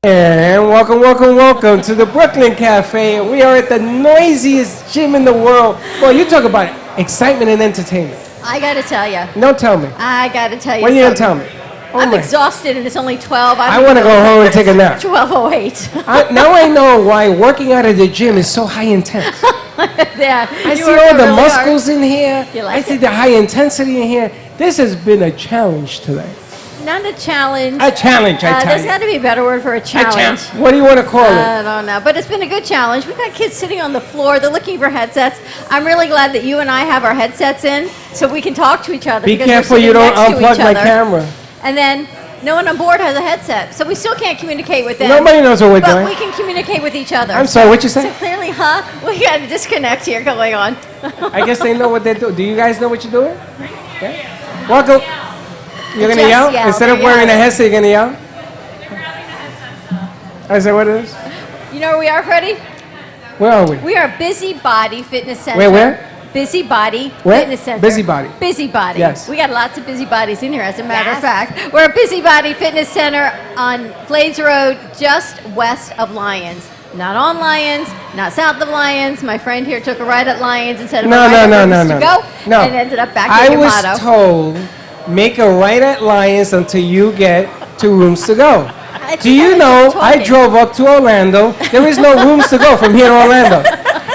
And welcome to the Brooklyn Café. We are at the noisiest gym in the world. Well, you talk about excitement and entertainment. I gotta tell you. Don't tell me. I gotta tell you. What are you gonna tell me? Oh I'm exhausted and it's only 12. I want to go home and take a nap. 12:08. Now I know why working out at the gym is so high intense. Yeah. I see all the muscles in here. You like I see it? the high intensity in here. This has been a challenge today. Not a challenge. A challenge, I tell There's you. got to be a better word for a challenge. What do you want to call it? I don't know, but it's been a good challenge. We've got kids sitting on the floor. They're looking for headsets. I'm really glad that you and I have our headsets in so we can talk to each other. Be because we're careful you sitting don't next to unplug each my other. camera. And then no one on board has a headset, so we still can't communicate with them. Nobody knows what we're but doing. we can communicate with each other. I'm sorry, what you So say? clearly, we got a disconnect here going on. I guess they know what they're doing. Do you guys know what you're doing? Yeah. Welcome. You're going to Just yell? yell. Instead of They're wearing a yelling. headset, you're going to yell? I said, what it is? You know where we are, Freddie? Where are we? We are Busybody Fitness Center. Where? Busybody Where? Fitness Center. Busybody. Busybody. Yes. We got lots of busybodies in here, as a matter Yes. of fact. We're at Busybody Fitness Center on Glades Road, just west of Lyons. Not on Lyons, not south of Lyons. My friend here took a ride at Lyons instead of a ride at Rooms to Go, No. and ended up back I at your was motto. told, make a right at Lions until you get to Rooms to Go. I Do think you was know, just I talking. drove up to Orlando. There is no Rooms to Go from here to Orlando.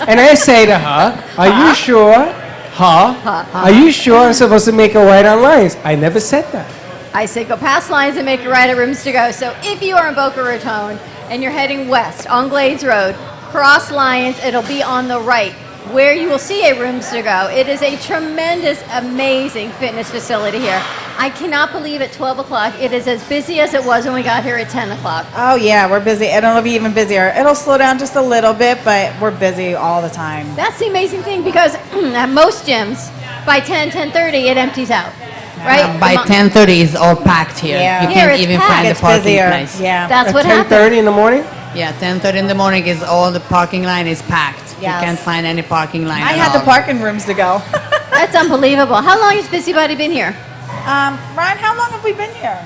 And I say to her, are you sure? Are you sure I'm supposed to make a right on Lions? I never said that. I say go past Lyons and make a right at Rooms to Go. So if you are in Boca Raton and you're heading west on Glades Road, cross Lyons, it'll be on the right where you will see a Rooms to Go. It is a tremendous, amazing fitness facility here. I cannot believe at 12 o'clock it is as busy as it was when we got here at 10 o'clock. Oh yeah, we're busy. It'll be even busier. It'll slow down just a little bit, but we're busy all the time. That's the amazing thing because at most gyms, by 10:30, it empties out, right? By 10:30 it's all packed here. Yeah. You Here can't it's even packed. find the It's parking busier. place. Yeah. That's At what happened. 10:30 in the morning? Yeah, 10:30 in the morning is all the parking line is packed. Yes. You can't find any parking line I at had all. the parking rooms to go. That's unbelievable. How long has Busybody been here? Ryan, how long have we been here?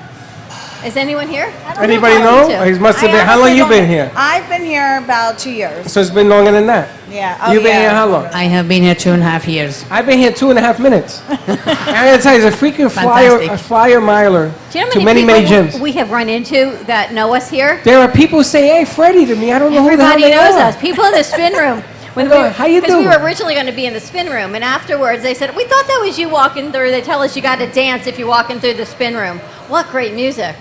Is anyone here? Anybody How long know? is it? He must have I been. How long honestly you don't- been here? I've been here about 2 years. So it's been longer than that. Yeah. Oh, You've been yeah. here how long? I have been here 2.5 years. I've been here 2.5 minutes. And I gotta tell you, it's a freaking Fantastic. flyer miler Do you know to how many, many many people gyms. we have run into that know us here? There are people who say, hey, Freddie to me. I don't know who the hell Everybody they knows are. us. People in the spin room. When Hello, how you Because we doing? were originally going to be in the spin room, and afterwards they said, we thought that was you walking through. They tell us you got to dance if you're walking through the spin room. What great music.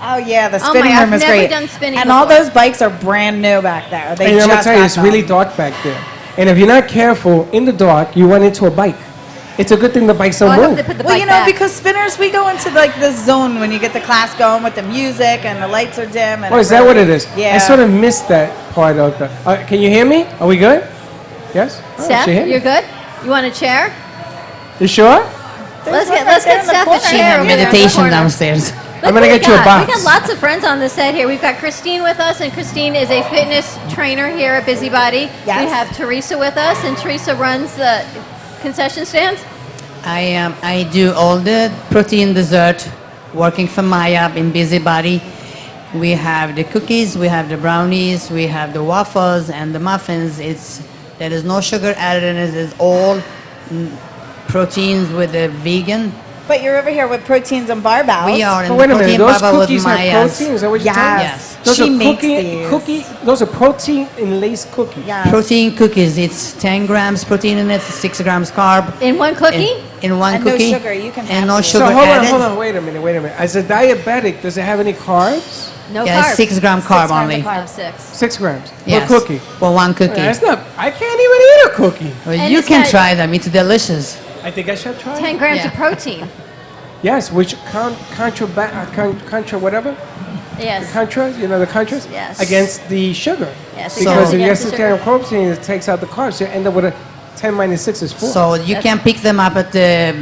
Oh yeah, the Oh spinning my, room I've is never great. done spinning and all before. those bikes are brand new back there. They And I'm just gonna tell you, got it's them. really dark back there. And if you're not careful, in the dark, you run into a bike. It's a good thing the bikes Oh, don't I hope move. they put the Well, bike you know, back. because spinners, we go into like this zone when you get the class going with the music and the lights are dim. And Oh, is that what it is? Yeah. I sort of missed that part of the. Can you hear me? Are we good? Yes? Oh, Steph, she hear me. you're good? You want a chair? You sure? Let's one get right there in the Steph a corner. She chair had over there in the meditation corner. downstairs. I'm gonna Look get you a what box. we got lots of friends on the set here. We've got Christine with us, and Christine is a fitness trainer here at Busybody. Yes. We have Teresa with us, and Teresa runs the concession stand. I do all the protein dessert, working for Maya in Busybody. We have the cookies, we have the brownies, we have the waffles and the muffins. There is no sugar added in it. It's all proteins with the vegan. But you're over here with proteins and barbells. We are in Oh, the wait a protein minute. Those bubble with cookies have Maya's. protein? Is that what you're telling me? Yes. Those She are makes these. Those are protein and lace cookies. Yes. Protein cookies. It's 10 grams protein in it, 6 grams carb. In one cookie? In one And no cookie. sugar, you can and have no these. sugar So hold added. on. Wait a minute. As a diabetic, does it have any carbs? No Yeah, carbs. 6 gram 6 carb grams of only. carb. Of 6. 6 grams Yes. per cookie. For one cookie. That's not. I can't even eat a cookie. Well, And you it's can got- try them. It's delicious. I think I should try. 10 grams Yeah. of protein. Yes, which contra whatever. Yes. Contras, you know the contras? Yes. Against the sugar. Yes, Because so- if you against have the 10 sugar. protein, it takes out the carbs. So you end up with a 10 minus 6 is 4. So you can pick them up at the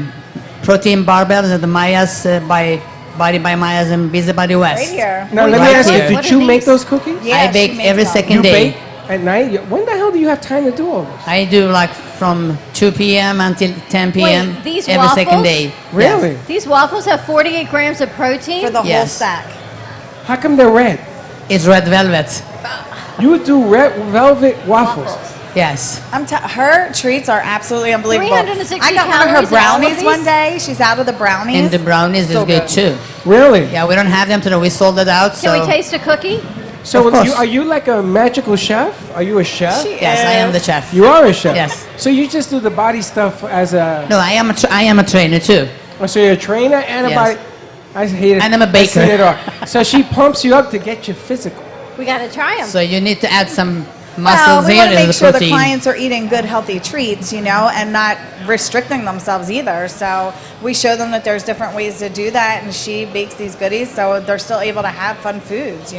protein barbells at the Maya's by Body by Maya's and Busybody West. Right here. Now, let me Right ask you, here. did What you are make these? those cookies? Yeah, I she bake makes every them. second You day. bake at night? When the hell do you have time to do all this? I do like from 2 p.m. until 10 p.m. Wait, these every second waffles? day. Really? Yes. These waffles have 48 grams of protein. For the whole Yes. stack. How come they're red? It's red velvet. You do red velvet waffles. Yes. Her treats are absolutely unbelievable. 360 I got one of her calories in all of brownies these? one day. She's out of the brownies. And the brownies is So good too. Really? Yeah, we don't have them today. We sold it out. Can we taste a cookie? So Of course. are you like a magical chef? Are you a chef? Yes, I am the chef. You are a chef. Yes. So you just do the body stuff as a. No, I am a trainer too. So you're a trainer and a Yes. body. I hate it. And I'm a baker. I seen it all. So she pumps you up to get you physical. We got to try them. So you need to add some Well, muscles we here want to and make the sure the protein. clients are eating good, healthy treats, and not restricting themselves either. So we show them that there's different ways to do that, and she bakes these goodies so they're still able to have fun foods.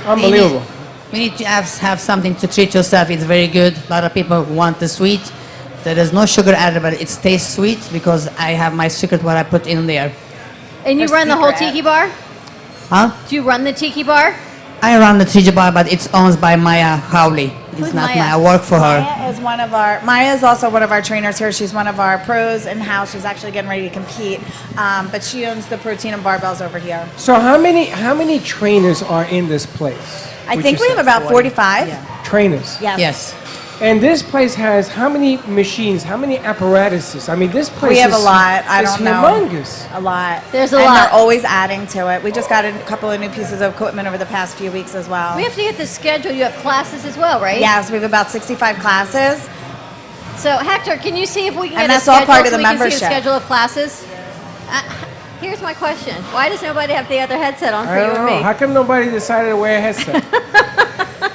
Unbelievable. We need to have something to treat yourself. It's very good. A lot of people want the sweet. There is no sugar added, but it tastes sweet because I have my secret what I put in there. And you Her run the whole secret. tiki bar? Huh? Do you run the tiki bar? I run the TJ bar, but it's owned by Maya Howley. It's Who's not Maya? my. I work for her. Maya is also one of our trainers here. She's one of our pros in house. She's actually getting ready to compete, but she owns the protein and barbells over here. So how many trainers are in this place? I Would think you we say? have about 45. Trainers. Yes. Yes. And this place has how many machines? How many apparatuses? I mean, this place We have is a lot. I is don't know. humongous. A lot. There's a and lot. they're always adding to it. We just got a couple of new pieces of equipment over the past few weeks as well. We have to get the schedule. You have classes as well, right? Yes, we have about 65 classes. So Hector, can you see if we can And get that's a all schedule part of so the we can see membership. a schedule of classes? Here's my question: why does nobody have the other headset on for I you don't and know. me? How come nobody decided to wear a headset?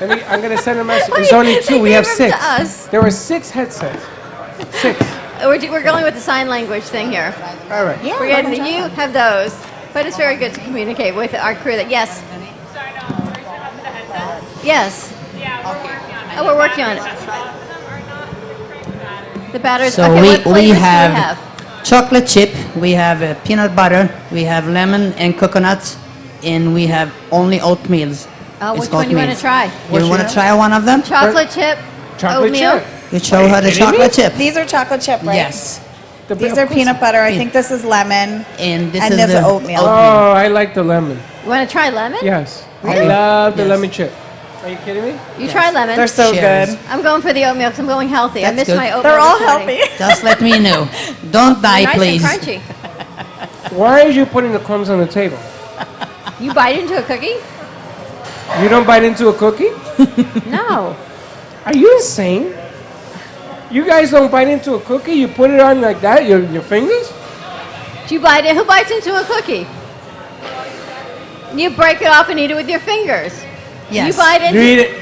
I'm gonna send a message. Well, There's only they two. We gave have them to 6. us. There were 6 headsets. 6. We're going with the sign language thing here. All right. Yeah, We're getting the you have those, but it's very good to communicate with our crew. That yes, Sorry, no, we're still up to the headsets. yes. Yeah, we're working on it. Oh, we're working on it. Some of them are not correct batteries. The batteries. So okay, what we flavors do we have, have? chocolate chip, we have peanut butter, we have lemon and coconut, and we have only oatmeals. Oh, It's which one do you want to oatmeals. try? You want to try one of them? Chocolate chip, Chocolate oatmeal. chip. You show her the kidding me? chocolate chip. These are chocolate chip, right? Yes. These are peanut butter. I think this is lemon. And this And is this the is oatmeal. Oh, I like the lemon. You want to try lemon? Yes. I Really? love the Yes. lemon chip. Are you kidding me? You try lemon. They're so Cheers. good. I'm going for the oatmeal because I'm going healthy. I That's missed good. my oatmeal. They're all this morning. healthy. Just let me know. Don't die, Nice please. and crunchy. Why are you putting the crumbs on the table? You bite into a cookie? You don't bite into a cookie? No. Are you insane? You guys don't bite into a cookie? You put it on like that, your fingers? Do you bite it? Who bites into a cookie? You break it off and eat it with your fingers. Yes. You bite You into. eat it.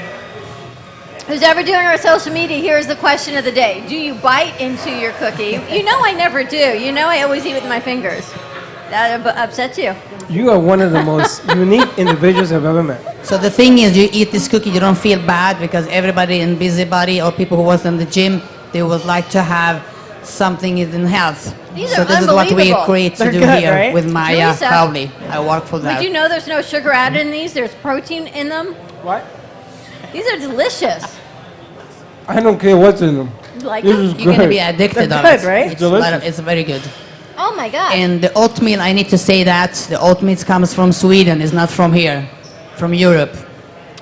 Who's ever doing our social media? Here's the question of the day: do you bite into your cookie? You know I never do. You know I always eat with my fingers. That upsets you. You are one of the most unique individuals I've ever met. So the thing is, you eat this cookie, you don't feel bad because everybody in busybody or people who work in the gym, they would like to have something in health. These so are this is what we unbelievable. create to They're do good, here right? with Maya Teresa, Howley. I work for that. Did you know there's no sugar added in these? There's protein in them. What? These are delicious. I don't care what's in them. You like This them? is You're going to good. be addicted They're of good, it. right? It's, a lot of- Delicious. it's very good. Oh my god. And the oatmeal, I need to say that the oatmeal comes from Sweden. It's not from here, from Europe.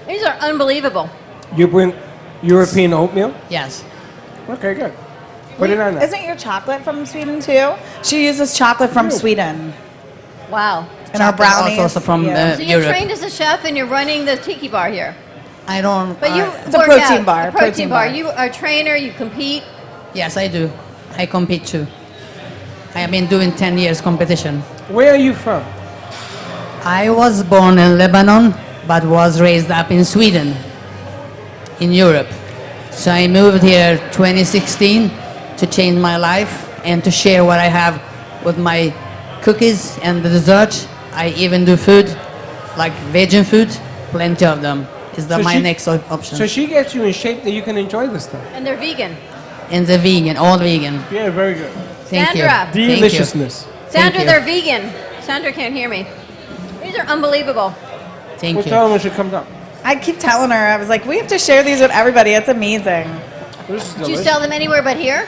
These are unbelievable. You bring European oatmeal? Yes. Okay, good. Put it on there. Isn't your chocolate from Sweden too? She uses chocolate from Ew. Sweden. Wow. And our Chocolate brownies. also from So you're Europe. trained as a chef and you're running the tiki bar here. I don't. But you It's a work protein out. bar, A protein protein bar. bar. You are a trainer. You compete. Yes, I do. I compete too. I have been doing 10 years competition. Where are you from? I was born in Lebanon, but was raised up in Sweden, in Europe. So I moved here 2016 to change my life and to share what I have with my cookies and the dessert. I even do food, like vegan food, plenty of them. Is that So my she- next option? So she gets you in shape that you can enjoy this stuff. And they're vegan. And the vegan, all vegan. Yeah, very good. Thank Sandra. you. Thank you. Deliciousness. Sandra, you. they're vegan. Sandra can't hear me. These are unbelievable. Thank We'll you. tell them when she comes up. I keep telling her, I was like, we have to share these with everybody. It's amazing. This is Do you delicious. sell them anywhere but here?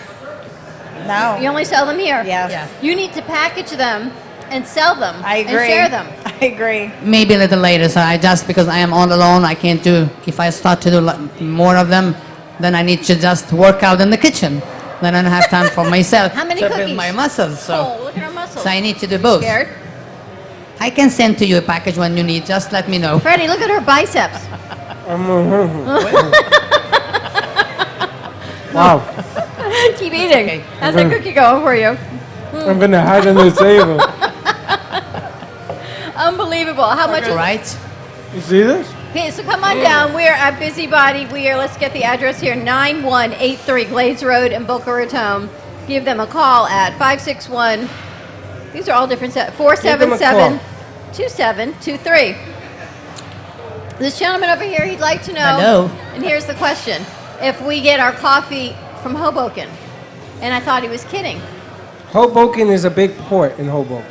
No. You only sell them here. Yes. Yeah. You need to package them and sell them. I agree. And share them. I I agree. Maybe a little later. So I just, because I am all alone, I can't do, if I start to do more of them, then I need to just work out in the kitchen. Then I don't have time for myself How many to cookies? build my muscles. So, Oh, look at our muscles. so I need to do both. Scared? I can send to you a package when you need. Just let me know. Freddie, look at her biceps. Wow. Keep eating. Okay. How's that cookie going for you? I'm gonna hide under the table. Unbelievable. How much? All right. You see this? Okay, so come on down. We are at Busybody. Let's get the address here, 9183 Glades Road in Boca Raton. Give them a call at 561, these are all different, 477-2723. This gentleman over here, he'd like to know, Hello. and here's the question, if we get our coffee from Hoboken. And I thought he was kidding. Hoboken is a big port in Hoboken.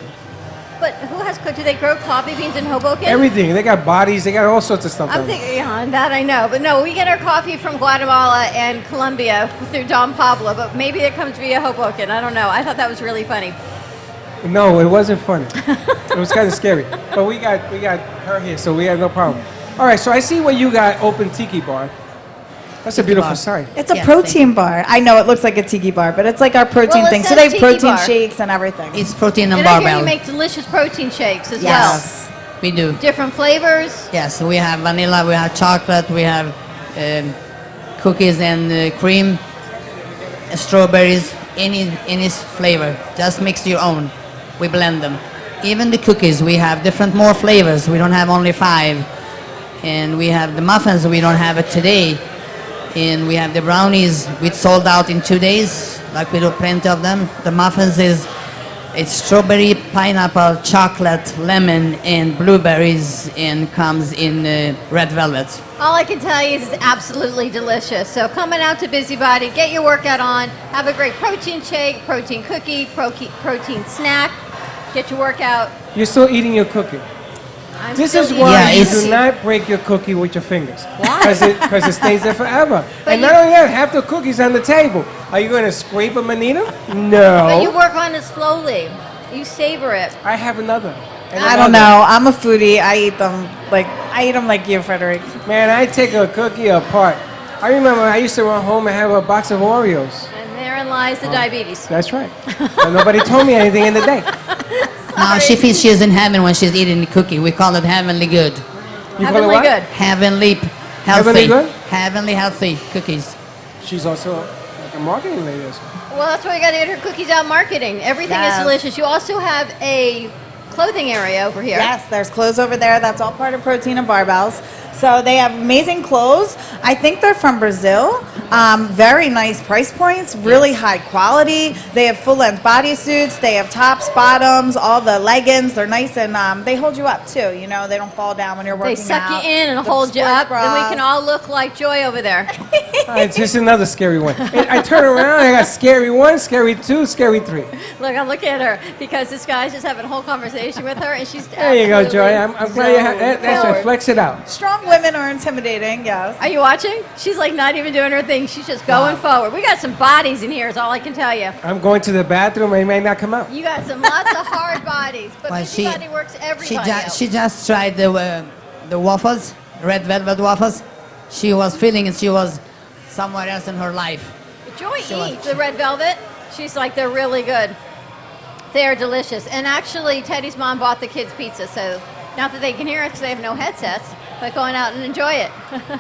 But do they grow coffee beans in Hoboken? Everything. They got bodies. They got all sorts of stuff. I'm down there. thinking, yeah, that I know. But no, we get our coffee from Guatemala and Colombia through Don Pablo, but maybe it comes via Hoboken. I don't know. I thought that was really funny. No, it wasn't funny. It was kind of scary. But we got her here, so we had no problem. All right, so I see what you got, open tiki bar. That's a beautiful bar. sign. It's a Yes, protein bar. I know it looks like a tiki bar, but it's like our protein Well, it thing. So says they have tiki protein bar. shakes and everything. It's protein and And I hear barbell. you make delicious protein shakes as Yes. We do. well. Different flavors. Yes, we have vanilla, we have chocolate, we have cookies and cream, strawberries, any flavor. Just mix your own. We blend them. Even the cookies, we have different more flavors. We don't have only 5. And we have the muffins, we don't have it today. And we have the brownies, we sold out in 2 days, like we do plenty of them. The muffins it's strawberry, pineapple, chocolate, lemon, and blueberries, and comes in red velvet. All I can tell you is it's absolutely delicious. So coming out to Busybody, get your workout on, have a great protein shake, protein cookie, protein snack, get your workout. You're still eating your cookie. I'm This still is eating why Yeah, you it's- do not break your cookie with your fingers. Why? Because it stays there forever. But And you- not only that, half the cookies on the table. Are you going to scrape them and eat them? But you No. work on it slowly. You savor it. I have another. And I don't another. know. I'm a foodie. I eat them like you, Frederick. Man, I take a cookie apart. I remember I used to run home and have a box of Oreos. And therein lies the diabetes. That's right. And nobody told me anything in the day. Now she feels she's in heaven when she's eating the cookie. We call it heavenly good. You call it Heavenly what? good. Heavenly healthy. Heavenly good? Heavenly healthy cookies. She's also like a marketing lady. as well. Well, that's why you got to get her cookies out marketing. Everything Yes. is delicious. You also have a clothing area over here. Yes, there's clothes over there. That's all part of protein and barbells. So they have amazing clothes. I think they're from Brazil. Very nice price points, really high quality. They have full-length bodysuits. They have tops, bottoms, all the leggings. They're nice and they hold you up too. You know, they don't fall down when you're They working suck out. you in and The hold you sports up, and we bras. can all look like Joy over there. All right, just another scary one. I turn around, I got scary 1, scary 2, scary 3. Look, I'm looking at her because this guy's just having a whole conversation with her, and she's There you go, Joy. I'm glad you have that's right. forward. Flex it out. Strong women are intimidating. Yes. Are you watching? She's like not even doing her thing. She's just going forward. We got some bodies in here, is all I can tell you. I'm going to the bathroom. I may not come out. You got some lots of hard bodies, but Well, Busybody works everybody out. She just tried the waffles, red velvet waffles. She was feeling it. She was somewhere else in her life. Joy She was- eats the red velvet. She's like, they're really good. They're delicious. And actually, Teddy's mom bought the kids pizza, so not that they can hear us because they have no headsets, but going out and enjoy it.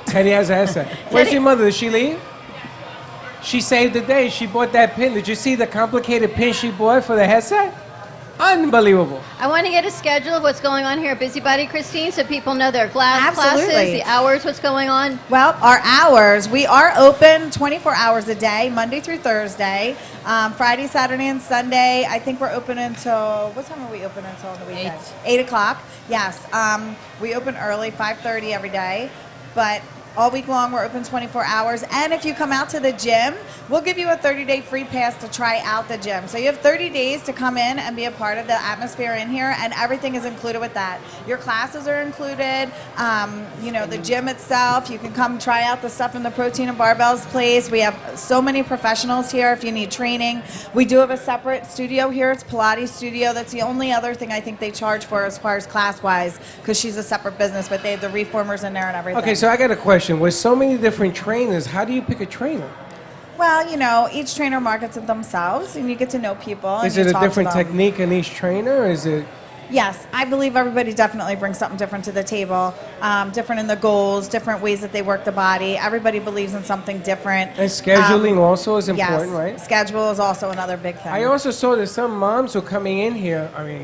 Teddy has a headset. Where's Teddy- your mother? Did she leave? She saved the day. She bought that pin. Did you see the complicated pin she bought for the headset? Unbelievable. I want to get a schedule of what's going on here at Busybody, Christine, so people know their classes, Absolutely. the hours, what's going on. Well, our hours, we are open 24 hours a day, Monday through Thursday. Friday, Saturday, and Sunday, I think we're open until, what time are we open until on the weekend? 8 o'clock, yes. We open early, 5:30 every day. But All week long, we're open 24 hours. And if you come out to the gym, we'll give you a 30-day free pass to try out the gym. So you have 30 days to come in and be a part of the atmosphere in here, and everything is included with that. Your classes are included, the gym itself. You can come try out the stuff in the Protein and Barbells place. We have so many professionals here if you need training. We do have a separate studio here. It's Pilates studio. That's the only other thing I think they charge for as far as class-wise, because she's a separate business, but they have the reformers in there and everything. Okay, so I got a question. With so many different trainers, how do you pick a trainer? Well, each trainer markets it themselves, and you get to know people. Is and it you a talk to different them. technique in each trainer? Or is it? Yes, I believe everybody definitely brings something different to the table. Different in the goals, different ways that they work the body. Everybody believes in something different. And scheduling also is important, yes, right? Schedule is also another big thing. I also saw that some moms were coming in here. I mean,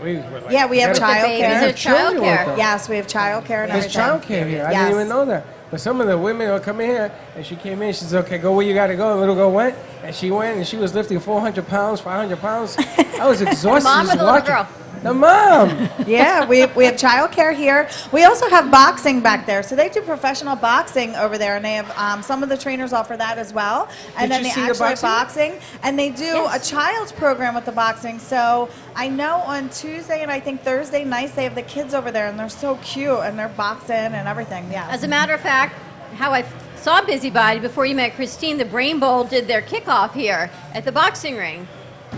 we were like, Yeah, we have forget child it. care. They have children with Childcare. them. Yes, we have child care and There's everything. child care here. I Yes. didn't even know that. But some of the women will come in here, and she came in, she said, okay, go where you got to go. And little girl went, and she went, and she was lifting 400 pounds, 500 pounds. I was exhausted Mom just or the little watching. girl? The mom. Yeah, we have child care here. We also have boxing back there. So they do professional boxing over there, and they have some of the trainers offer that as well. And Did then you they see the actually have boxing? boxing, and they do Yes. a child's program with the boxing. So I know on Tuesday and I think Thursday nights they have the kids over there, and they're so cute, and they're boxing and everything. Yeah. As a matter of fact, how I saw Busybody before you met Christine, the Brain Bowl did their kickoff here at the boxing ring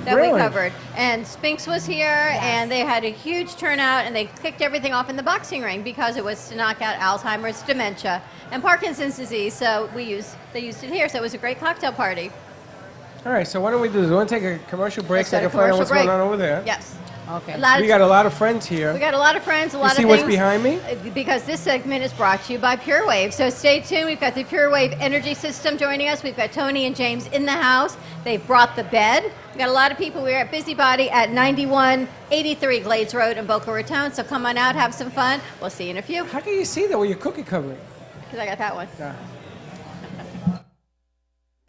that Really? we covered. And Spinks was here, and they had a huge turnout, and they kicked everything off in the boxing ring because it was to knock out Alzheimer's, dementia, and Parkinson's disease. So they used it here. So it was a great cocktail party. All right, so why don't we do this? We want to take a commercial break Let's so I go can to find out commercial what's break. going on over there. Yes. Okay. We got a lot of friends here. We got a lot of friends, a lot of see things. what's behind me? Because this segment is brought to you by Pure Wave. So stay tuned. We've got the Pure Wave Energy System joining us. We've got Tony and James in the house. They've brought the bed. We've got a lot of people. We're at Busybody at 9183 Glades Road in Boca Raton. So come on out, have some fun. We'll see you in a few. How can you see that with your cookie covering? Because I got that one. Yeah.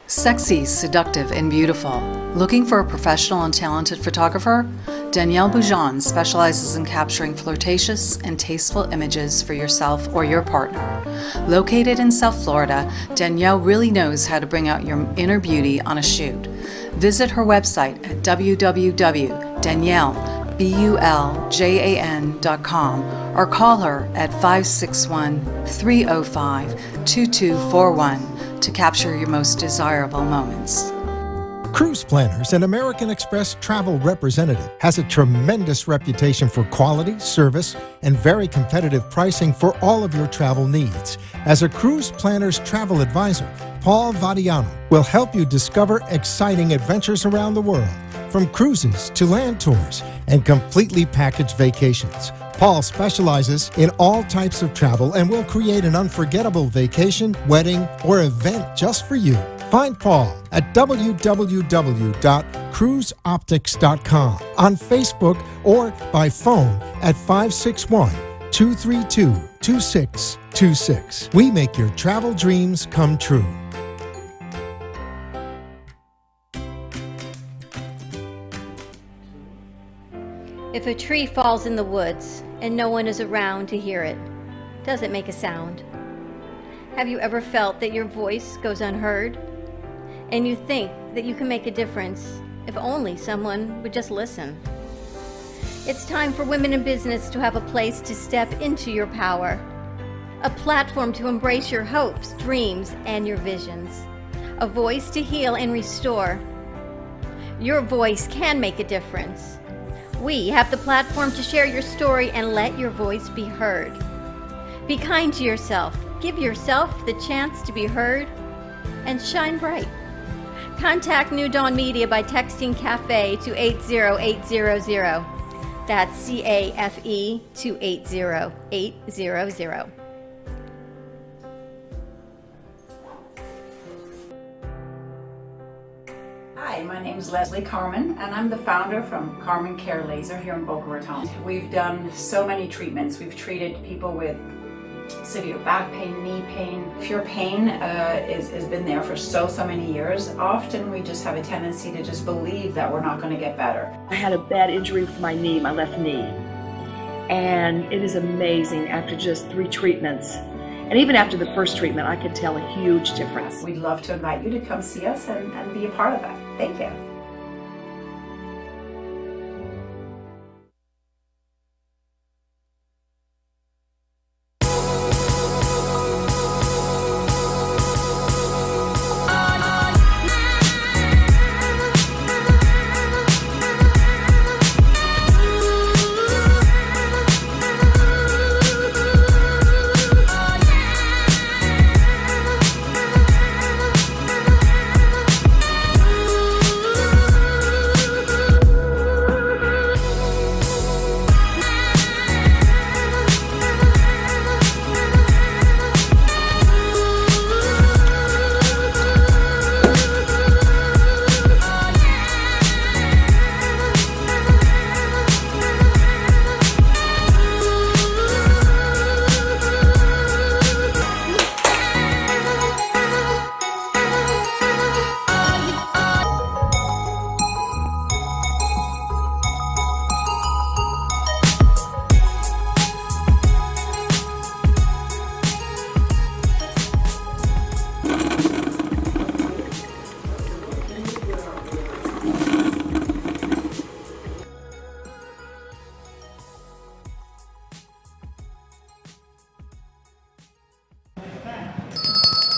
Sexy, seductive, and beautiful. Looking for a professional and talented photographer? Danielle Boujon specializes in capturing flirtatious and tasteful images for yourself or your partner. Located in South Florida, Danielle really knows how to bring out your inner beauty on a shoot. Visit her website at www.daniellebuljan.com or call her at 561-305-2241 to capture your most desirable moments. Cruise Planners, an American Express travel representative, has a tremendous reputation for quality, service, and very competitive pricing for all of your travel needs. As a Cruise Planners travel advisor, Paul Vadiano will help you discover exciting adventures around the world, from cruises to land tours and completely packaged vacations. Paul specializes in all types of travel and will create an unforgettable vacation, wedding, or event just for you. Find Paul at www.cruiseoptics.com, on Facebook, or by phone at 561-232-2626. We make your travel dreams come true. If a tree falls in the woods and no one is around to hear it, does it make a sound? Have you ever felt that your voice goes unheard? And you think that you can make a difference if only someone would just listen? It's time for women in business to have a place to step into your power, a platform to embrace your hopes, dreams, and your visions, a voice to heal and restore. Your voice can make a difference. We have the platform to share your story and let your voice be heard. Be kind to yourself. Give yourself the chance to be heard and shine bright. Contact New Dawn Media by texting CAFE to 80800. That's CAFE to 80800. Hi, my name is Leslie Carmen, and I'm the founder from Carmen Care Laser here in Boca Raton. We've done so many treatments. We've treated people with severe back pain, knee pain. If your pain has been there for so many years, often we just have a tendency to just believe that we're not going to get better. I had a bad injury with my knee, my left knee, and it is amazing after just 3 treatments. And even after the first treatment, I could tell a huge difference. We'd love to invite you to come see us and be a part of that. Thank you.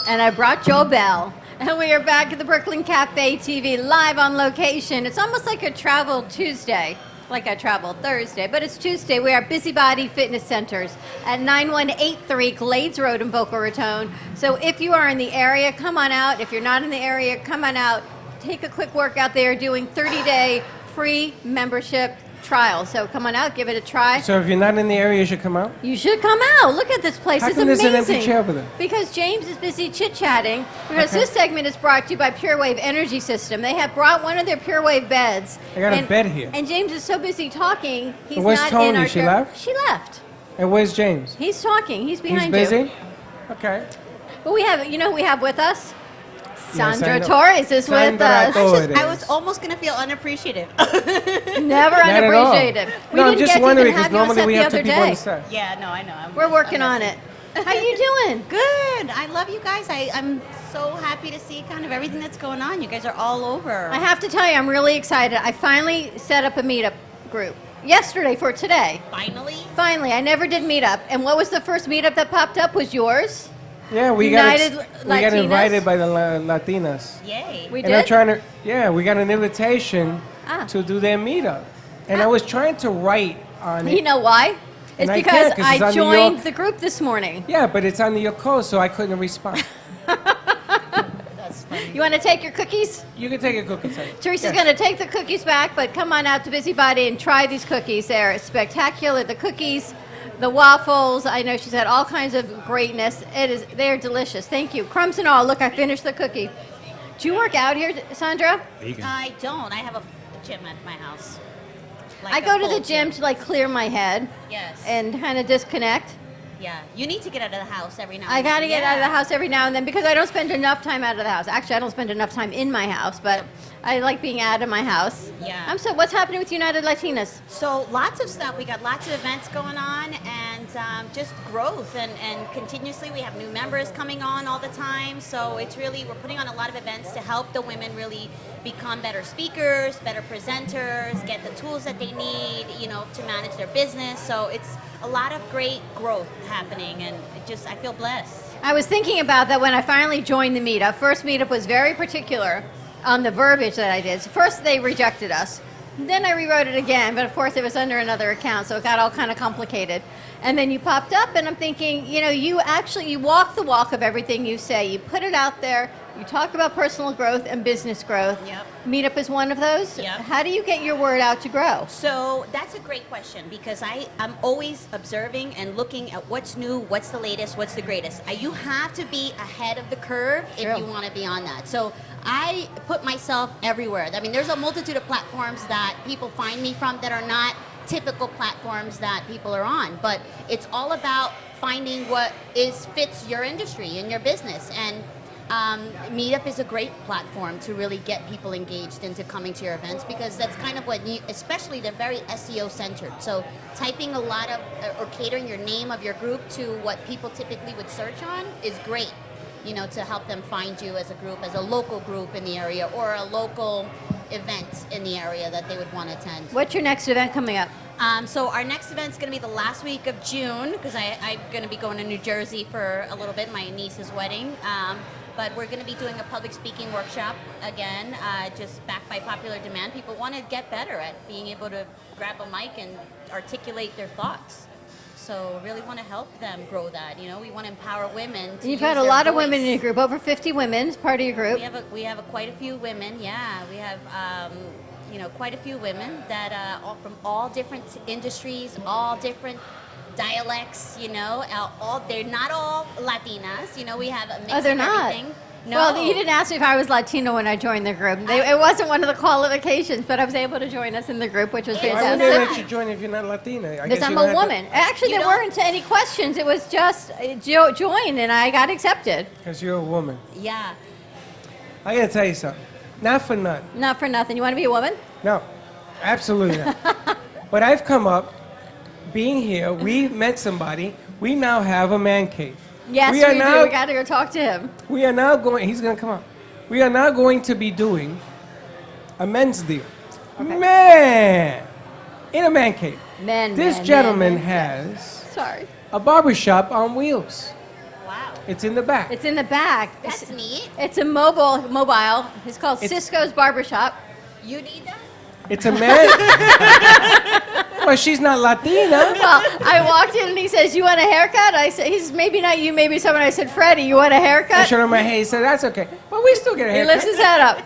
And I brought Joe Bell. And we are back at the Brooklyn Café TV live on location. It's almost like a travel Tuesday, like I traveled Thursday, but it's Tuesday. We are at Busybody Fitness Centers at 9183 Glades Road in Boca Raton. So if you are in the area, come on out. If you're not in the area, come on out. Take a quick workout. They are doing 30-day free membership trial. So come on out, give it a try. So if you're not in the area, you should come out? You should come out. Look at this place. How It's come there's amazing. an empty chair over there? Because James is busy chit-chatting. Because Okay. this segment is brought to you by Pure Wave Energy System. They have brought one of their Pure Wave beds. I got a bed here. And James is so busy talking, he's Where's not Tony? in our She Pure- left? She left. And where's James? He's talking. He's behind He's busy? you. Okay. But we have, who we have with us? Yes, I Sandra know. Torres is with Sandra us. Torres. I was almost going to feel unappreciative. Never Not at all. unappreciated. We No, I'm didn't just get to wondering even because have you on normally set we the have two other people on day. the set. Yeah, no, I know. We're working on it. How you doing? Good. I love you guys. I'm so happy to see kind of everything that's going on. You guys are all over. I have to tell you, I'm really excited. I finally set up a meetup group yesterday for today. Finally? Finally, I never did meetup. And what was the first meetup that popped up? Was yours? Yeah, we United got Latinas? invited by the Latinas. Yay. We And I'm did? trying to, we got an invitation Ah. to do their meetup. And I was trying to write on it. You know why? It's And I because can't 'cause it's I on New joined York. the group this morning. Yeah, but it's under your code, so I couldn't respond. That's funny. You want to take your cookies? You can take a cookie. Teresa's going to take the cookies back, but come on out to Busybody and try these cookies. They're spectacular. The cookies, the waffles. I know she's had all kinds of greatness. They're delicious. Thank you. Crumbs and all. Look, I finished the cookie. Do you work out here, Sandra? I don't. I have a gym at my house. Like I a go to full the gym to like clear my head Yes. and kind of disconnect. Yeah. You need to get out of the house every now I and got to then. get out of the Yeah. house every now and then because I don't spend enough time out of the house. Actually, I don't spend enough time in my house, but I like being out of my house. Yeah. So what's happening with United Latinas? So lots of stuff. We got lots of events going on and just growth and continuously we have new members coming on all the time. So it's really, we're putting on a lot of events to help the women really become better speakers, better presenters, get the tools that they need, to manage their business. So it's a lot of great growth happening and I feel blessed. I was thinking about that when I finally joined the meetup. First meetup was very particular on the verbiage that I did. So first they rejected us. Then I rewrote it again, but of course it was under another account, so it got all kind of complicated. And then you popped up and I'm thinking, you walk the walk of everything you say. You put it out there. You talk about personal growth and business growth. Yep. Meetup is one of those. Yep. How do you get your word out to grow? So that's a great question because I'm always observing and looking at what's new, what's the latest, what's the greatest. You have to be ahead of the curve True. if you want to be on that. So I put myself everywhere. I mean, there's a multitude of platforms that people find me from that are not typical platforms that people are on, but it's all about finding what fits your industry and your business. And Meetup is a great platform to really get people engaged into coming to your events because that's kind of what you, especially they're very SEO centered. So typing a lot of, or catering your name of your group to what people typically would search on is great, you know, to help them find you as a group, as a local group in the area or a local event in the area that they would want to attend. What's your next event coming up? So our next event is going to be the last week of June because I'm going to be going to New Jersey for a little bit, my niece's wedding. But we're going to be doing a public speaking workshop again, just backed by popular demand. People want to get better at being able to grab a mic and articulate their thoughts. So really want to help them grow that. You know, we want to empower women. You've had a lot of women in your group, over 50 women as part of your group. We have quite a few women. Yeah, we have you know, quite a few women that all from all different industries, all different dialects. You know, they're not all Latinas. You know, we have a mix they're of not. everything. No. Well, you didn't ask me if I was Latino when I joined the group. It wasn't one of the qualifications, but I was able to join us in the group, which was Why would fantastic. they let you join if you're not Latina? I Because guess I'm you a don't have to- woman. Actually, there weren't any questions. It was just join, and I got accepted. Because you're a woman. Yeah. I gotta tell you something. Not for nothing. Not for nothing. You want to be a woman? No, absolutely not. But I've come up, being here, we met somebody. We now have a man cave. Yes, we do. We got to go talk to him. We are now going, he's going to come up. We are now going to be doing a men's deal. Man! In a man cave. This gentleman has Sorry. a barbershop on wheels. Wow. It's in the back. It's in the back. That's neat. It's a mobile. It's called Cisco's Barbershop. You need that? It's a man. Well, she's not Latina. Well, I walked in and he says, "You want a haircut?" I said, "He's maybe not you, maybe someone." I said, "Freddie, you want a I haircut?" showed him my hair. He said, that's okay. But we still get a He haircut. lifts his head up.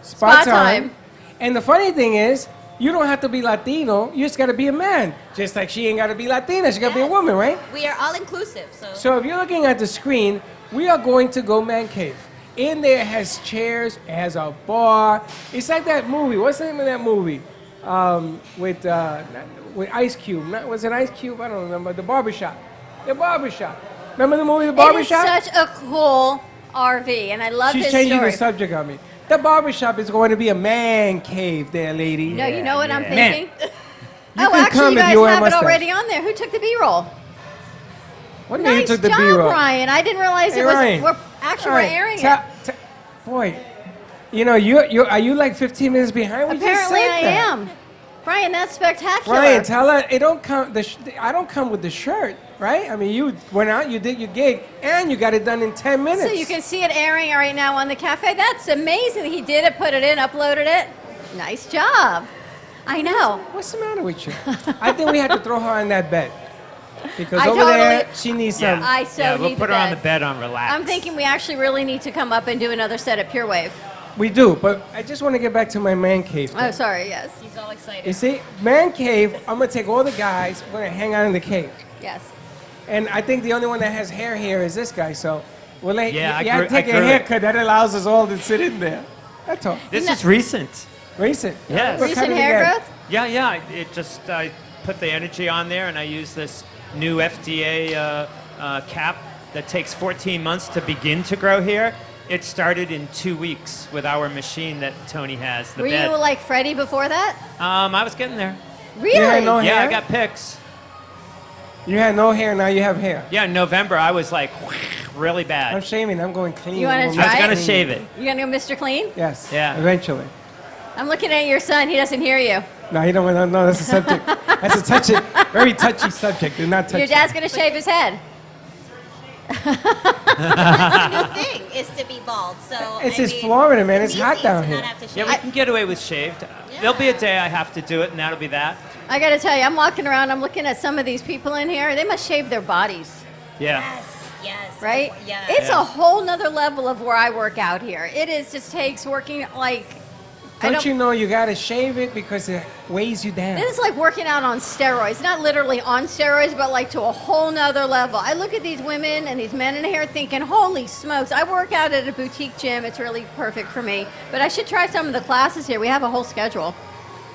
Spot time. And the funny thing is, you don't have to be Latino. You just got to be a man. Just like she ain't got to be Latina. She got to be a woman, right? We are all inclusive, so. So if you're looking at the screen, we are going to go man cave. In there has chairs, it has a bar. It's like that movie. What's the name of that movie? With Ice Cube. Was it Ice Cube? I don't remember. The Barbershop. The Barbershop. Remember the movie The Barbershop? It is such a cool RV, and I love She's his changing story. the subject on me. The barbershop is going to be a man cave there, lady. No, you know what I'm Man. thinking? You Oh, can actually, come you if guys you wear a have it mustache. already on there. Who took the B-roll? What do you mean Nice you took the job, B-roll? Ryan. I didn't realize Hey, it was. Ryan. We're actually we're Ryan, airing tell- it. Boy, you know, you are you like 15 minutes behind? We just Apparently, said I that. am. Brian, that's spectacular. Ryan, tell her it don't come. I don't come with the shirt, right? I mean, you went out, you did your gig, and you got it done in 10 minutes. So you can see it airing right now on the cafe. That's amazing. He did it, put it in, uploaded it. Nice job. I know. What's the matter with you? I think we had to throw her on that bed because I over there totally- she needs Yeah. some. I so yeah, we'll need put the her on the bed. bed on relax. I'm thinking we actually really need to come up and do another set at Pure Wave. We do, but I just want to get back to my man cave. Oh, sorry. Yes. He's all excited. You see, man cave. I'm gonna take all the guys. We're gonna hang out in the cave. Yes. And I think the only one that has hair here is this guy. So we'll let Yeah, you I have to grew- I take a grew it. haircut. That allows us all to sit in there. That's all. This is recent. Recent. Yes. We're Recent cutting hair again. growth? Yeah. It just I put the energy on there, and I use this new FDA cap that takes 14 months to begin to grow hair. It started in 2 weeks with our machine that Tony has. The Were bed. you like Freddie before that? I was getting there. Really? You had no Yeah, hair? I got pics. You had no hair. Now you have hair. Yeah, in November I was like really I'm bad. shaving. I'm going clean. You wanna I'm going try? I was gonna clean. shave it. You gonna go Mr. Clean? Yes. Yeah. Eventually. I'm looking at your son. He doesn't hear you. No, you don't want to know. That's a subject. That's a very touchy subject. Do not touch Your it. dad's gonna shave his head. That's a new thing, is to be bald. So It's I just mean, Florida, man. It's easy hot down to here. not have to Yeah, shave. we can get away with shaved. There'll be a day I have to do it, and that'll be that. I gotta tell you, I'm walking around. I'm looking at some of these people in here. They must shave their bodies, Yeah. Yes. right? Yeah. It's Yeah. a whole nother level of where I work out here. It is just takes working like. I Don't you know you got to shave it because it weighs you down? This is like working out on steroids. Not literally on steroids, but like to a whole nother level. I look at these women and these men in here thinking, holy smokes, I work out at a boutique gym. It's really perfect for me. But I should try some of the classes here. We have a whole schedule.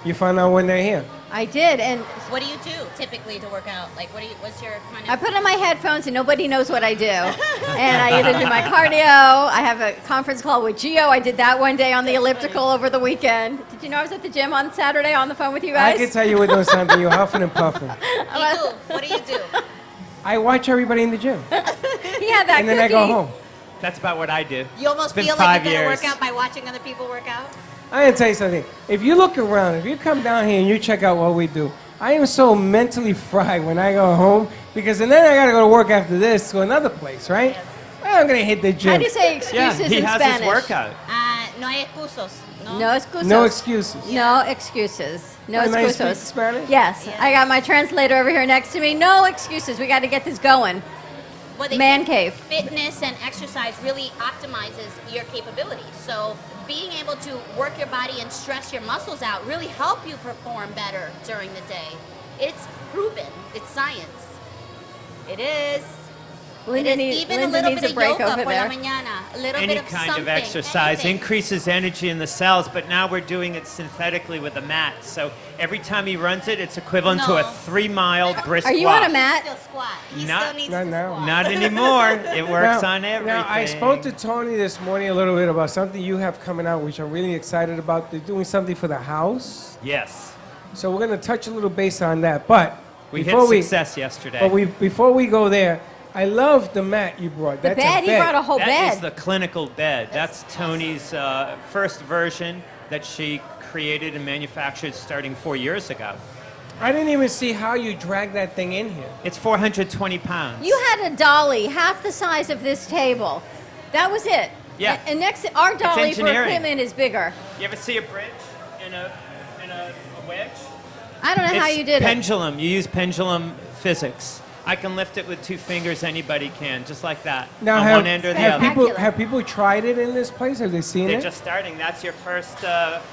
You find out when they're here. I did, and What do you do typically to work out? Like, what's your kind of? I put on my headphones and nobody knows what I do. And I either do my cardio, I have a conference call with Gio. I did that one day on the elliptical over the weekend. Did you know I was at the gym on Saturday on the phone with you I guys? can tell you with no something. You're huffing and puffing. Eagle, what do you do? I watch everybody in the gym, He had that and then I cookie. go home. That's about what I do. You almost It's been feel 5 like you're gonna years. work out by watching other people work out. I gotta tell you something. If you look around, if you come down here and you check out what we do, I am so mentally fried when I go home because then I gotta go to work after this to another place, right? I'm gonna hit the gym. How do you say Yeah, excuses he in has Spanish? his workout. No hay excusos. No excuses. No excuses. No excuses. No Can I excuses. speak Spanish? Yes, Yeah. I got my translator over here next to me. No excuses. We got to get this going. Well, they Man think cave. Fitness and exercise really optimizes your capabilities. So being able to work your body and stress your muscles out really help you perform better during the day. It's proven. It's science. It is. Linda it is. needs, Even Linda a little needs bit a of break yoga over por there. la mañana. A little Any bit of kind something. of exercise anything. increases energy in the cells, but now we're doing it synthetically with a mat. So every time he runs it, it's equivalent to a No. 3-mile brisk Are you walk. on a mat? Still squat. He Not- still needs Not to now. squat. Not anymore. It works Now- on everything. Now, I spoke to Tony this morning a little bit about something you have coming out, which I'm really excited about. They're doing something for the house. Yes. So we're going to touch a little base on that. But We before hit success yesterday. before we go there, I love the mat you brought. The That's bed, a bed. he brought a whole That bed. is the clinical bed. That's Tony's first version that she created and manufactured starting 4 years ago. I didn't even see how you dragged that thing in here. It's 420 pounds. You had a dolly half the size of this table. That was it. Yeah. And next, our dolly for engineering. equipment is bigger. You ever see a bridge in a wedge? I don't know how you did it. Pendulum. You use pendulum physics. I can lift it with 2 fingers. Anybody can, just like that. Now, on one end or the have other. people have people tried it in this place? Have they seen They're it? just starting. That's your first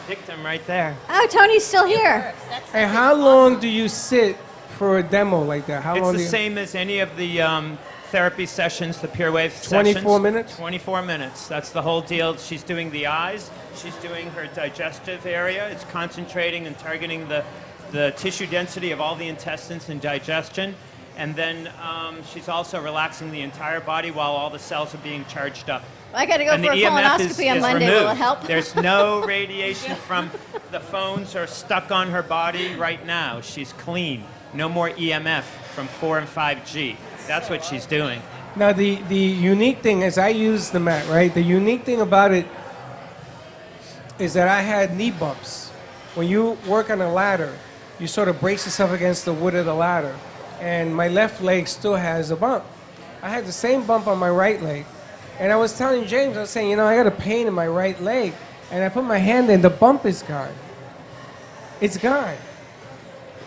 victim right there. Oh, Tony's still here. And how long do you sit for a demo like that? How It's long the do you? same as any of the therapy sessions, the Pure Wave 24 sessions. minutes? 24 minutes. That's the whole deal. She's doing the eyes. She's doing her digestive area. It's concentrating and targeting the tissue density of all the intestines and digestion. And then she's also relaxing the entire body while all the cells are being charged up. I got to go And for the a EMF colonoscopy on is Monday. removed. Will it help? There's no radiation from the phones are stuck on her body right now. She's clean. No more EMF from 4 and 5G. That's what she's doing. Now the unique thing is I use the mat, right? The unique thing about it is that I had knee bumps. When you work on a ladder, you sort of brace yourself against the wood of the ladder. And my left leg still has a bump. I had the same bump on my right leg. And I was telling James, I was saying, I got a pain in my right leg. And I put my hand in, the bump is gone. It's gone.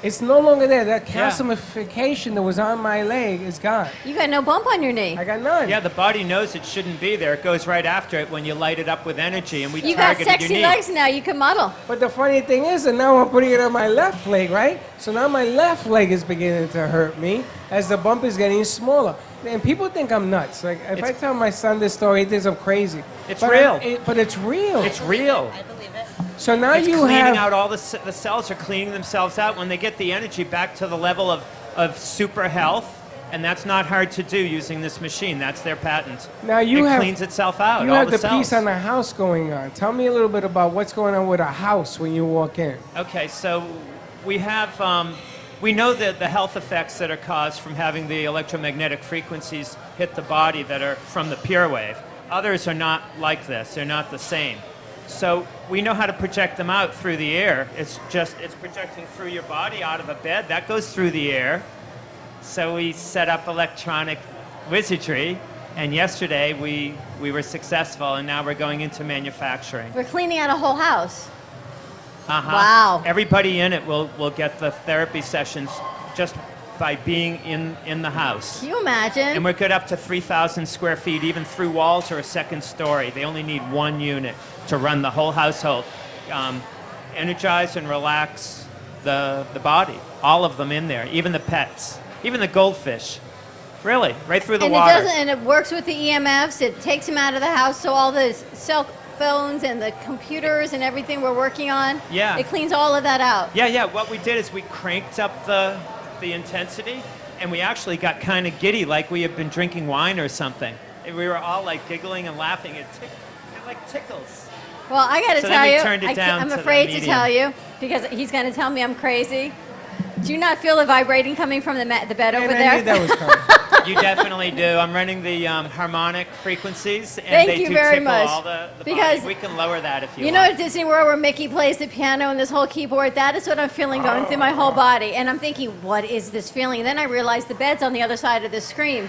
It's no longer there. That calcification that was on my leg is gone. You got no bump on your knee. I got none. Yeah, the body knows it shouldn't be there. It goes right after it when you light it up with energy, and we You got targeted sexy your knee. legs now. You can model. But the funny thing is that now I'm putting it on my left leg, right? So now my left leg is beginning to hurt me as the bump is getting smaller. And people think I'm nuts. Like if I tell my son this story, he thinks I'm crazy. It's But real. But it's real. It's real. I believe it. So now It's you cleaning have out all the cells are cleaning themselves out when they get the energy back to the level of super health, and that's not hard to do using this machine. That's their patent. now you it have cleans itself out. you all have the cells. piece on the house going on. Tell me a little bit about what's going on with a house when you walk in. Okay, so we have, we know that the health effects that are caused from having the electromagnetic frequencies hit the body that are from the pure wave. Others are not like this, they're not the same. So we know how to project them out through the air. It's projecting through your body out of a bed, that goes through the air. So we set up electronic wizardry, and yesterday we were successful, and now we're going into manufacturing. We're cleaning out a whole house. Uh-huh. Wow. Everybody in it will get the therapy sessions just by being in the house. Can you imagine? And we're good up to 3,000 square feet, even through walls or a second story. They only need 1 unit to run the whole household. Energize and relax the body. All of them in there, even the pets, even the goldfish. Really, right through the and water. it works with the EMFs. It takes them out of the house, so all the cell phones and the computers and everything we're working on. Yeah. It cleans all of that out. Yeah. What we did is we cranked up the intensity, and we actually got kind of giddy, like we had been drinking wine or something. And we were all like giggling and laughing. It like tickles. Well, I got to So tell then we you, turned it down I'm to the afraid to medium. tell you because he's going to tell me I'm crazy. Do you not feel the vibrating coming from the bed over And I there? knew that was coming. You definitely do. I'm running the harmonic frequencies, and Thank they you do very tickle much. all the Because body. We can lower that if you You know want. at Disney World where Mickey plays the piano and this whole keyboard? That is what I'm feeling going through my whole body. And I'm thinking, what is this feeling? And then I realized the bed's on the other side of the screen.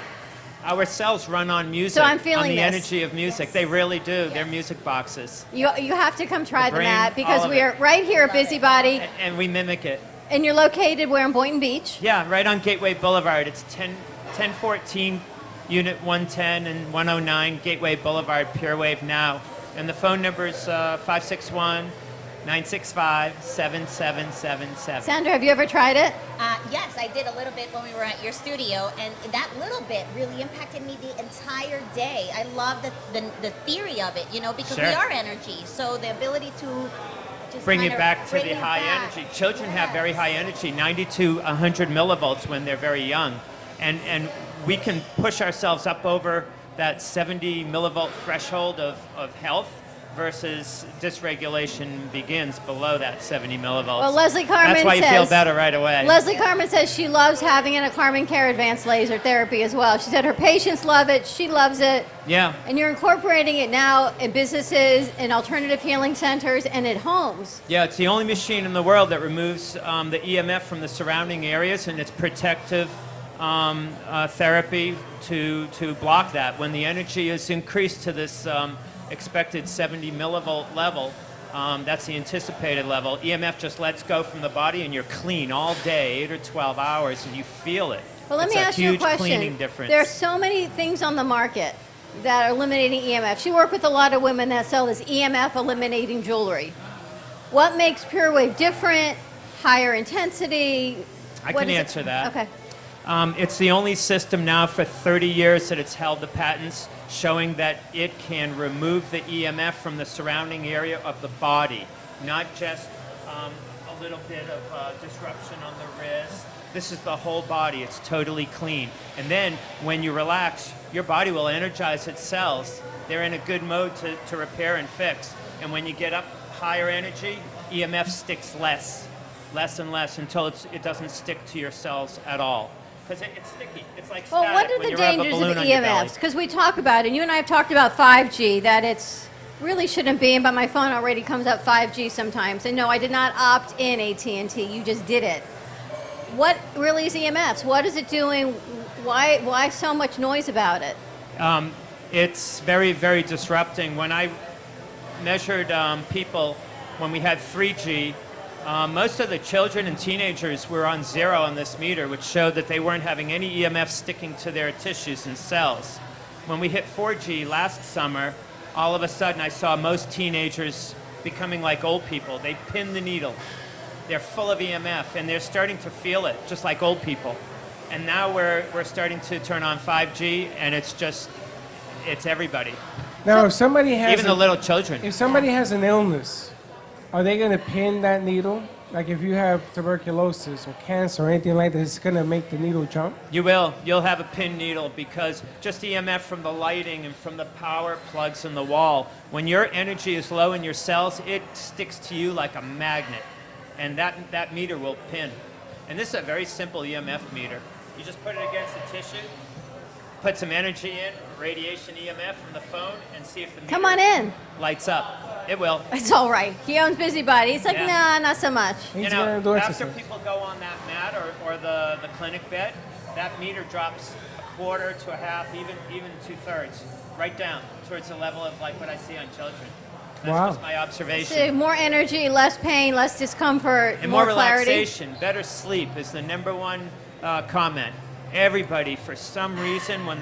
Our cells run on music, So I'm feeling on the this. energy of music. They really do. They're music boxes. You have to come try The the brain, mat because all of we are it. right here at Busybody. And we mimic it. And you're located where in Boynton Beach? Yeah, right on Gateway Boulevard. It's 1014 Unit 110 and 109 Gateway Boulevard, Pure Wave now. And the phone number is 561-965-7777. Sandra, have you ever tried it? Yes, I did a little bit when we were at your studio, and that little bit really impacted me the entire day. I love the theory of it, because we Sure. are energy. So the ability to just Bring kind it of back to bring the it high back. energy. Children have very high energy, 90 to 100 millivolts when they're very young. And we can push ourselves up over that 70 millivolt threshold of health versus dysregulation begins below that 70 millivolts. Well, Leslie Carmen That's why you says, feel better right away. Leslie Carmen says she loves having a Carmen Care Advanced Laser Therapy as well. She said her patients love it. She loves it. Yeah. And you're incorporating it now in businesses, in alternative healing centers, and at homes. Yeah, it's the only machine in the world that removes the EMF from the surrounding areas, and it's protective therapy to block that. When the energy is increased to this expected 70 millivolt level, that's the anticipated level. EMF just lets go from the body, and you're clean all day, 8 or 12 hours, and you feel it. Well, let It's me a ask you a huge question. cleaning difference. There are so many things on the market that are eliminating EMF. She worked with a lot of women that sell this EMF eliminating jewelry. What makes Pure Wave different? Higher intensity? I What can is it? answer that. Okay. It's the only system now for 30 years that it's held the patents, showing that it can remove the EMF from the surrounding area of the body, not just a little bit of disruption on the wrist. This is the whole body. It's totally clean. And then when you relax, your body will energize its cells. They're in a good mode to repair and fix. And when you get up higher energy, EMF sticks less and less until it doesn't stick to your cells at all. Because it's sticky. It's like Well, static what are when the you rub a dangers of balloon on your belly. EMFs? Because we talk about it, and you and I have talked about 5G, that it's really shouldn't be, but my phone already comes up 5G sometimes. And no, I did not opt in AT&T. You just did it. What really is EMFs? What is it doing? Why so much noise about it? It's very, very disrupting. When I measured people when we had 3G, most of the children and teenagers were on 0 on this meter, which showed that they weren't having any EMF sticking to their tissues and cells. When we hit 4G last summer, all of a sudden I saw most teenagers becoming like old people. They pin the needle. They're full of EMF, and they're starting to feel it, just like old people. And now we're starting to turn on 5G, and it's everybody. Now, if somebody has Even the little children. If somebody has an illness, are they going to pin that needle? Like if you have tuberculosis or cancer or anything like that, it's going to make the needle jump? You will. You'll have a pin needle because just EMF from the lighting and from the power plugs in the wall, when your energy is low in your cells, it sticks to you like a magnet. And that meter will pin. And this is a very simple EMF meter. You just put it against the tissue, put some energy in, radiation EMF from the phone, and see if the meter Come on in. lights up. It will. It's all right. He owns Busybody. It's like, Yeah. nah, not so much. He's going to do after exercise. people go on that mat or the clinic bed, that meter drops a quarter to a half, even 2/3, right down towards the level of like what I see on children. That's Wow. just my observation. So more energy, less pain, less discomfort, And more clarity. relaxation, better sleep is the number one comment. Everybody, for some reason, when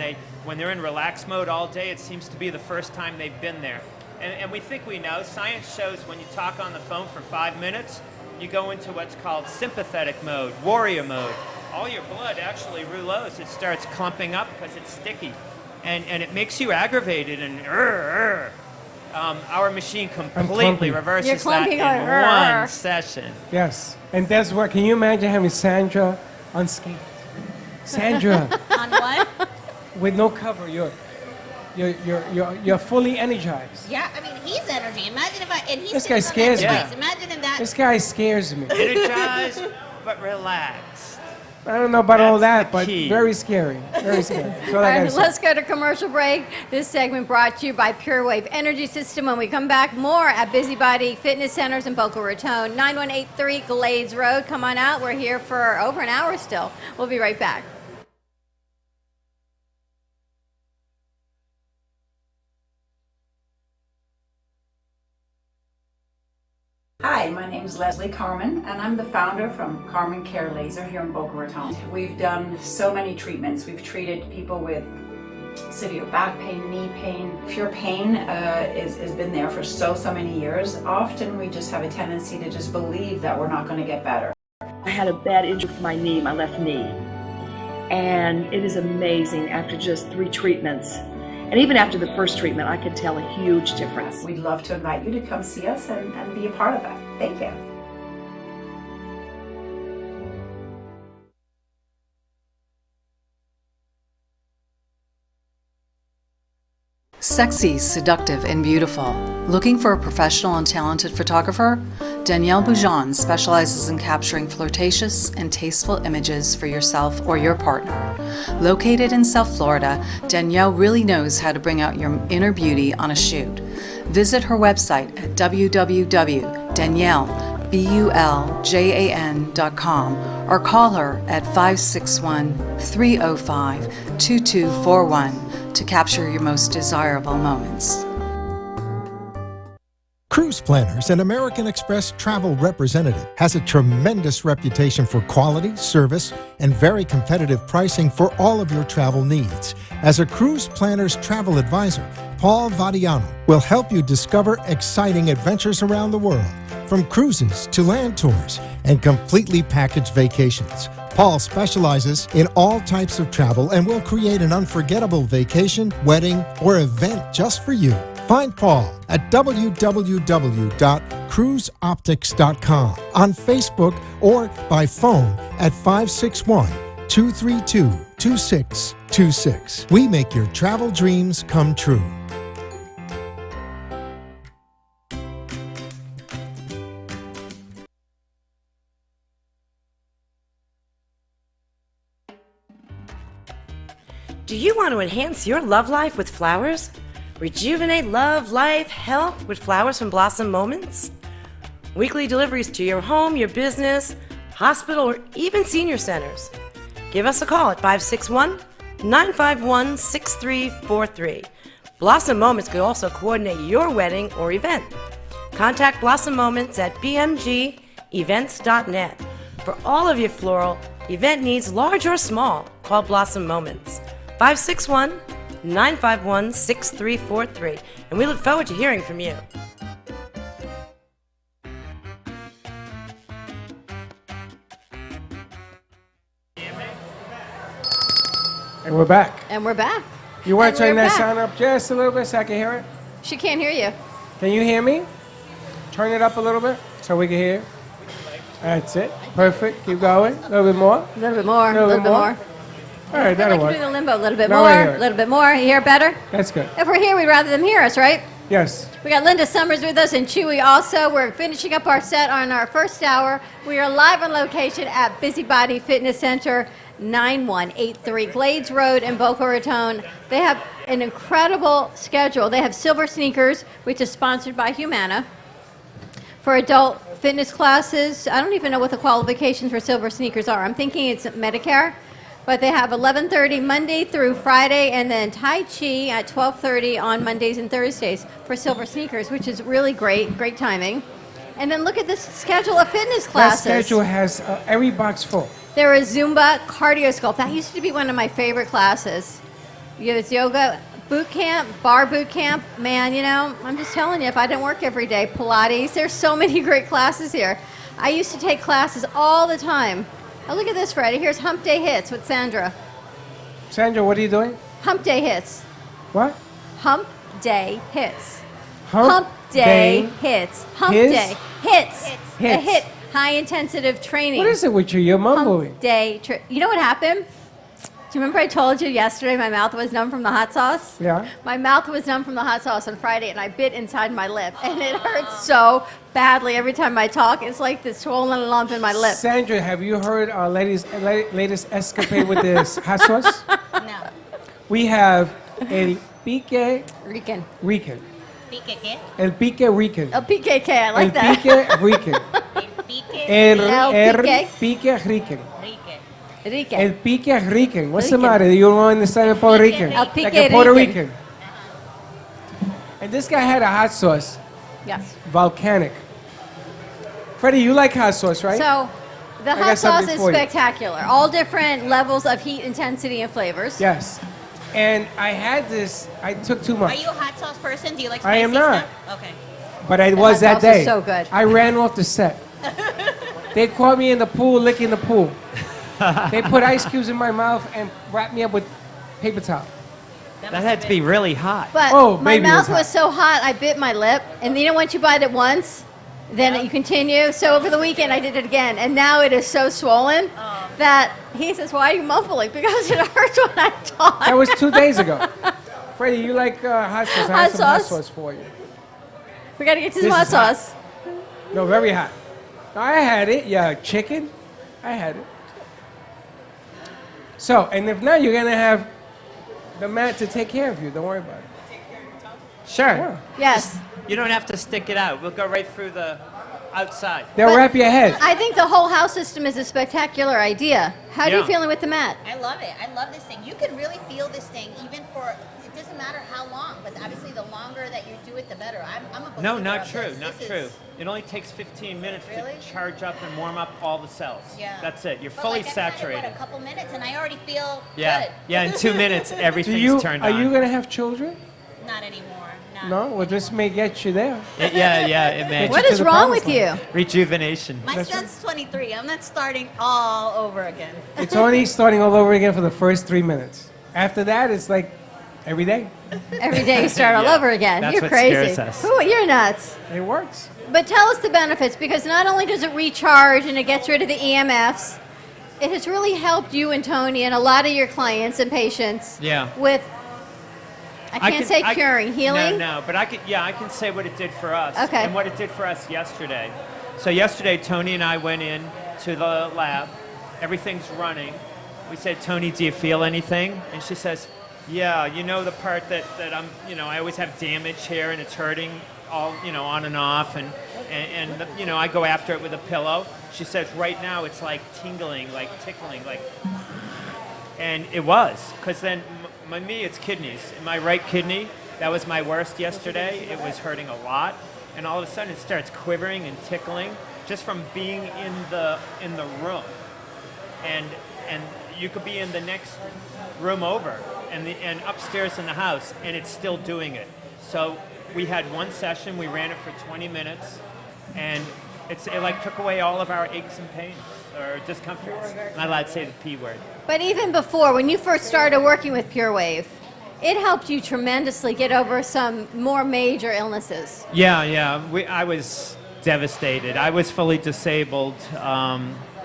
they're in relax mode all day, it seems to be the first time they've been there. And we think we know. Science shows when you talk on the phone for 5 minutes, you go into what's called sympathetic mode, warrior mode. All your blood actually rouleaus. It starts clumping up because it's sticky. And it makes you aggravated and our machine completely clumpy. reverses You're that clumping in like her. one session. Yes. And that's what, can you imagine having Sandra unscathed? Sandra, On what? with no cover, you're fully energized. Yeah, I mean, he's energy. Imagine if and he's This sitting guy on scares that me. device. Imagine in that. This guy scares me. Energized, but relaxed. I don't know about all That's that, the but key. very scary. Very scary. That's all All I gotta right, say. let's go to commercial break. This segment brought to you by Pure Wave Energy System. When we come back, more at Busybody Fitness Centers in Boca Raton, 9183 Glades Road. Come on out. We're here for over an hour still. We'll be right back. Hi, my name is Leslie Carmen, and I'm the founder from Carmen Care Laser here in Boca Raton. We've done so many treatments. We've treated people with severe back pain, knee pain. Pure pain has been there for so many years. Often we just have a tendency to just believe that we're not going to get better. I had a bad injury with my knee, my left knee. And it is amazing after just 3 treatments. And even after the first treatment, I could tell a huge difference. We'd love to invite you to come see us and be a part of that. Thank you. Sexy, seductive, and beautiful. Looking for a professional and talented photographer? Danielle Boujon specializes in capturing flirtatious and tasteful images for yourself or your partner. Located in South Florida, Danielle really knows how to bring out your inner beauty on a shoot. Visit her website at www.daniellebuljan.com or call her at 561-305-2241 to capture your most desirable moments. Cruise Planners, an American Express travel representative, has a tremendous reputation for quality, service, and very competitive pricing for all of your travel needs. As a Cruise Planners travel advisor, Paul Vadiano will help you discover exciting adventures around the world, from cruises to land tours and completely packaged vacations. Paul specializes in all types of travel and will create an unforgettable vacation, wedding, or event just for you. Find Paul at www.cruiseoptics.com, on Facebook, or by phone at 561-232-2626. We make your travel dreams come true. Do you want to enhance your love life with flowers? Rejuvenate love, life, health with flowers from Blossom Moments? Weekly deliveries to your home, your business, hospital, or even senior centers. Give us a call at 561-951-6343. Blossom Moments could also coordinate your wedding or event. Contact Blossom Moments at bmgevents.net. For all of your floral event needs, large or small, call Blossom Moments. 561-951-6343. And we look forward to hearing from you. And we're back. And we're back. You want And to turn we're that back. sound up just a little bit so I can hear it? She can't hear you. Can you hear me? Turn it up a little bit so we can hear. That's it. Perfect. Keep going. A little bit more. A little bit more. A Little little bit bit more? more. All right, I feel that'll like work. you're doing the limbo a little bit Now more. I hear A it. little bit more. You hear it better? That's good. If we're here, we'd rather them hear us, right? Yes. We got Linda Summers with us and Chewy also. We're finishing up our set on our first hour. We are live on location at Busybody Fitness Center, 9183 Glades Road in Boca Raton. They have an incredible schedule. They have Silver Sneakers, which is sponsored by Humana. For adult fitness classes, I don't even know what the qualifications for Silver Sneakers are. I'm thinking it's Medicare. But they have 11:30 Monday through Friday, and then Tai Chi at 12:30 on Mondays and Thursdays for Silver Sneakers, which is really great timing. And then look at this schedule of fitness classes. That schedule has every box full. There is Zumba, Cardio Sculpt. That used to be one of my favorite classes. There's yoga boot camp, bar boot camp. Man, you know, I'm just telling you, if I didn't work every day, Pilates. There's so many great classes here. I used to take classes all the time. Oh, look at this, Freddie. Here's Hump Day Hits with Sandra. Sandra, what are you doing? Hump Day Hits. What? Hump Day Hits. Hump Day hits. Hump His? Day hits. A Hits. hit. High intensive training. What is it with you? You're mumbling. Hump Day. You know what happened? Do you remember I told you yesterday my mouth was numb from the hot sauce? Yeah. My mouth was numb from the hot sauce on Friday, and I bit inside my lip, and it hurts so badly every time I talk. It's like this swollen lump in my lip. Sandra, have you heard our latest escapade with this hot sauce? No. We have el pique Rican. rican. Pique qué? El pique rican. A PKK, I like El that. pique rican. El pique. El pique. pique rican. Rique. Rican. El pique rican. What's the Rican. matter? You don't understand Puerto Rican? El pique Like a Puerto rican. Rican. And this guy had a hot sauce, Yes. volcanic. Freddie, you like hot sauce, right? So the got hot sauce something is for you. spectacular. All different levels of heat, intensity, and flavors. Yes. And I had this, I took too Are much. you a hot sauce person? Do you like I spicy am not. stuff? Okay. But I The was hot that sauce is day. so good. I ran off the set. They caught me in the pool, licking the pool. They put ice cubes in my mouth and wrapped me up with paper towel. That had to be really hot. But Oh, my baby, it mouth was was so hot, I bit my lip. And you know, once you bite it once, then you continue. So over the weekend, I did it again. And now it is so swollen that he says, "Why are you mumbling?" Because it hurts when I talk. That was 2 days ago. Freddie, you like hot sauce? I Hot have some hot sauce? sauce for you. We got to get to some This hot is hot. sauce. No, very hot. I had it. Yeah, chicken. I had it. So, and if not, you're going to have the mat to take care of you. Don't worry about it. Sure. Yeah. Yes. You don't have to stick it out. We'll go right through the outside. They'll wrap your head. I think the whole house system is a spectacular idea. How are you Yeah. feeling with the mat? I love it. I love this thing. You can really feel this thing even for, it doesn't matter how long, but obviously the longer that you do it, the better. I'm a believer No, not of true. this. Not This true. is- It only takes 15 minutes Really? to charge up and warm up all the cells. Yeah. That's it. You're But fully like I've had it, saturated. what, a couple minutes, and I already feel Yeah. good. Yeah, in 2 minutes, Do everything's you, turned are on. you going to have children? Not anymore. Not No? Well, this may get you there. Yeah, it may. What to is the wrong promised with you? land. Rejuvenation. My son's 23. I'm not starting all over again. It's only starting all over again for the first 3 minutes. After that, it's like every day. Every day you start all Yeah. over again. That's You're what crazy. scares us. Ooh, you're nuts. It works. But tell us the benefits, because not only does it recharge and it gets rid of the EMFs, it has really helped you and Tony and a lot of your clients and patients Yeah. with, I can't say curing, healing. No, but I can say what it did for us. Okay. And what it did for us yesterday. So yesterday, Tony and I went in to the lab. Everything's running. We said, "Tony, do you feel anything?" And she says, "Yeah, you know the part that I'm, I always have damage here and it's hurting all, on and off, and I go after it with a pillow." She says, "Right now it's like tingling, like tickling, like," and it was, because then me, it's kidneys. In my right kidney, that was my worst yesterday. It was hurting a lot, and all of a sudden it starts quivering and tickling just from being in the room, and you could be in the next room over and upstairs in the house, and it's still doing it. So we had one session. We ran it for 20 minutes, and it like took away all of our aches and pains or discomforts. I'm not allowed to say the P word. But even before, when you first started working with Pure Wave, it helped you tremendously get over some more major illnesses. Yeah. I was devastated. I was fully disabled.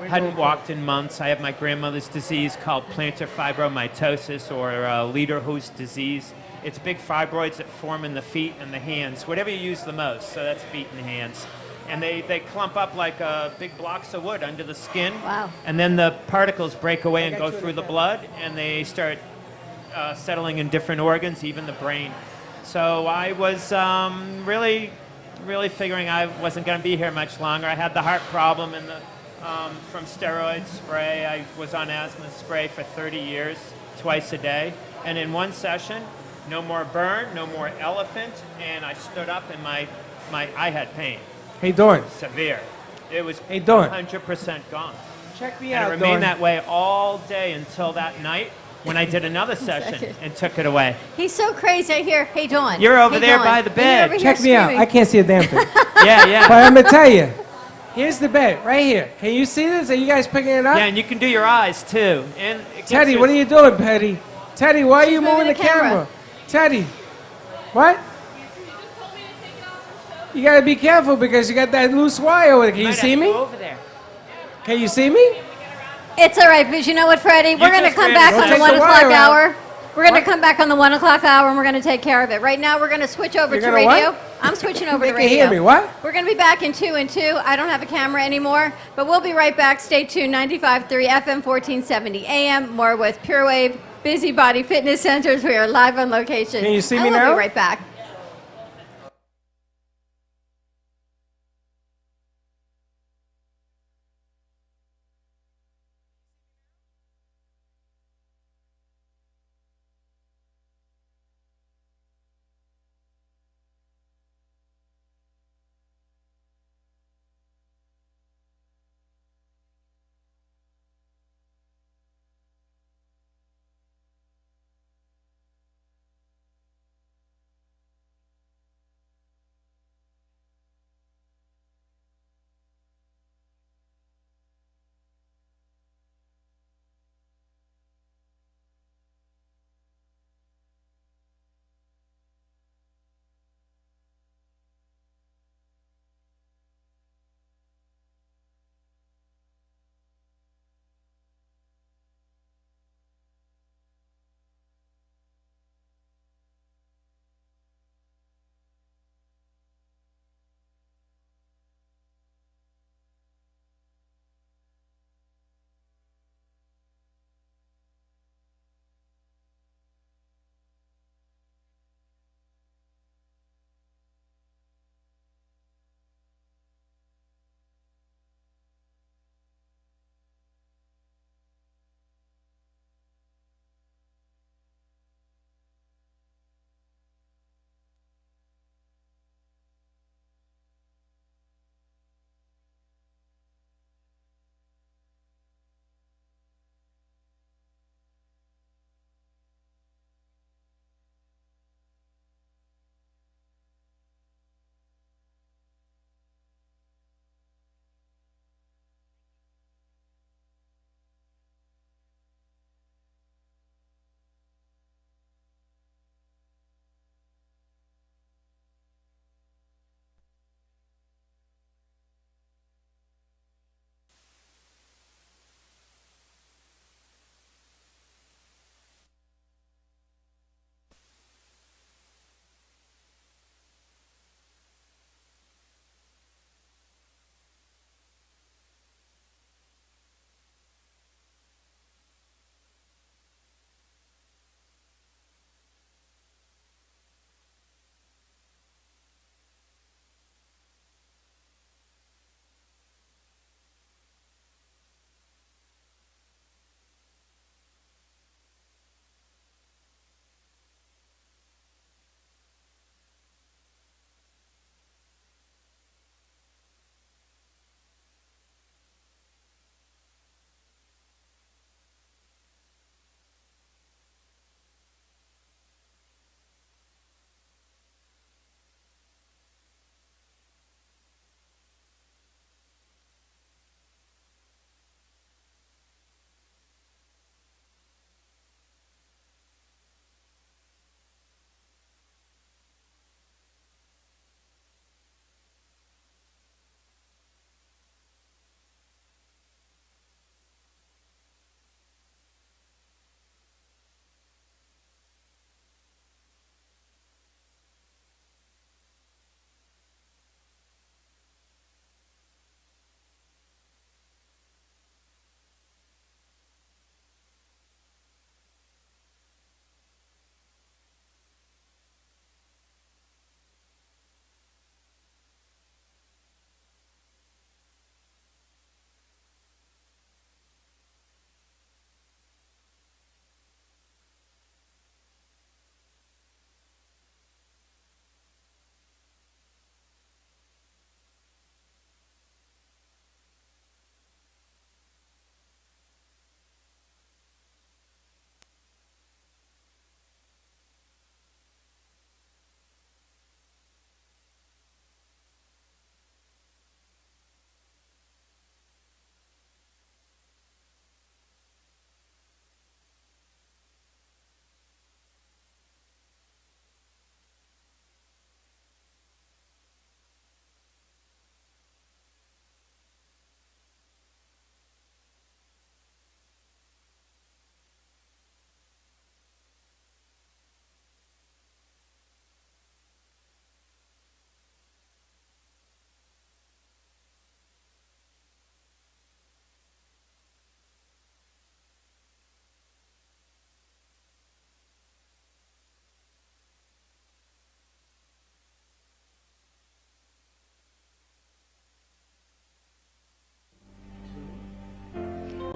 Hadn't walked in months. I have my grandmother's disease called plantar fibromatosis, or Lederho's disease. It's big fibroids that form in the feet and the hands, whatever you use the most. So that's feet and hands. And they clump up like big blocks of wood under the skin. Wow. And then the particles break away and go through the blood, and they start settling in different organs, even the brain. So I was really figuring I wasn't going to be here much longer. I had the heart problem and from steroid spray. I was on asthma spray for 30 years, twice a day. And in one session, no more burn, no more elephant, and I stood up and I had pain. Hey, Dawn. Severe. It was Hey, Dawn. 100% gone. Check me And out, it remained Dawn. that way all day until that night when I did another session and took it away. He's so crazy. I hear, "Hey, Dawn." You're over hey, there Dawn. by the And bed. you're over here Check me out. screaming. I can't see a damn thing. Yeah. But I'm going to tell you. Here's the bed, right here. Can you see this? Are you guys picking it up? Yeah, and you can do your eyes too. And it gets Teddy, your- what are you doing, Teddy? Teddy, why are you moving moving the the camera? camera. Teddy, what? You gotta be careful because you got that loose wire over there. Can you Might see have to me? go over there. Can you see me? It's all right, because you know what, Freddie? We're going to just come ran back a on the Don't 1 take the o'clock wire out. hour. We're going to come back on the 1 o'clock hour, and we're going to take care of it. Right now, we're going to switch over You're to gonna radio. what? I'm switching over They to can radio. hear me. What? We're going to be back in 2 and 2. I don't have a camera anymore, but we'll be right back. Stay tuned. 95.3 FM, 1470 AM. More with Pure Wave Busybody Fitness Centers. We are live on location. Can you see and me we'll now? be right back.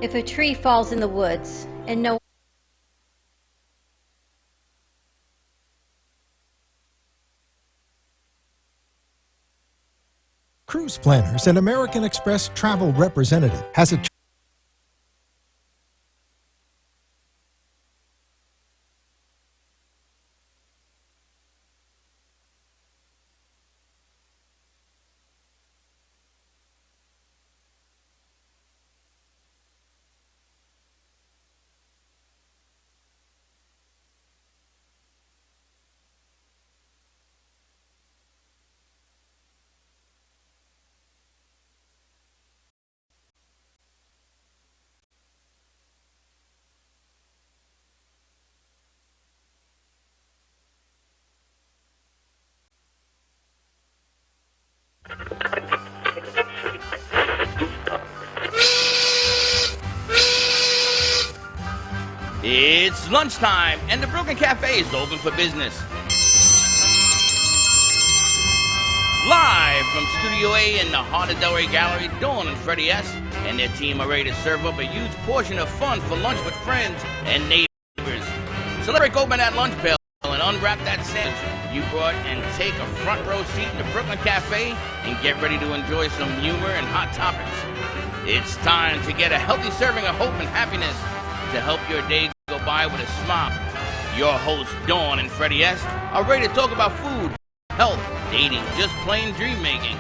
if a tree falls in the woods and no Cruise Planners, an American Express travel representative, has a It's lunchtime, and the Brooklyn Café is open for business. Live from Studio A in the heart of Delray Gallery, Dawn and Freddie S. and their team are ready to serve up a huge portion of fun for lunch with friends and neighbors. So let's break open that lunch pail and unwrap that sandwich you brought and take a front row seat in the Brooklyn Café and get ready to enjoy some humor and hot topics. It's time to get a healthy serving of hope and happiness to help your day go by with a smile. Your hosts, Dawn and Freddie S., are ready to talk about food, health, dating, just plain dream making.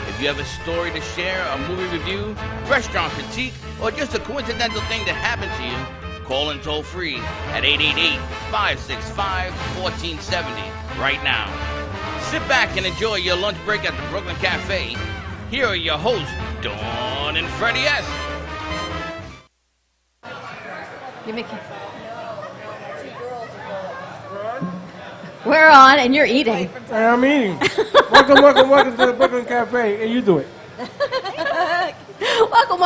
If you have a story to share, a movie review, restaurant critique, or just a coincidental thing that happened to you, call in toll free at 888-565-1470 right now. Sit back and enjoy your lunch break at the Brooklyn Café. Here are your hosts, Dawn and Freddie S. We're on, and you're eating. I'm eating. Welcome to the Brooklyn Café. And you do it. Welcome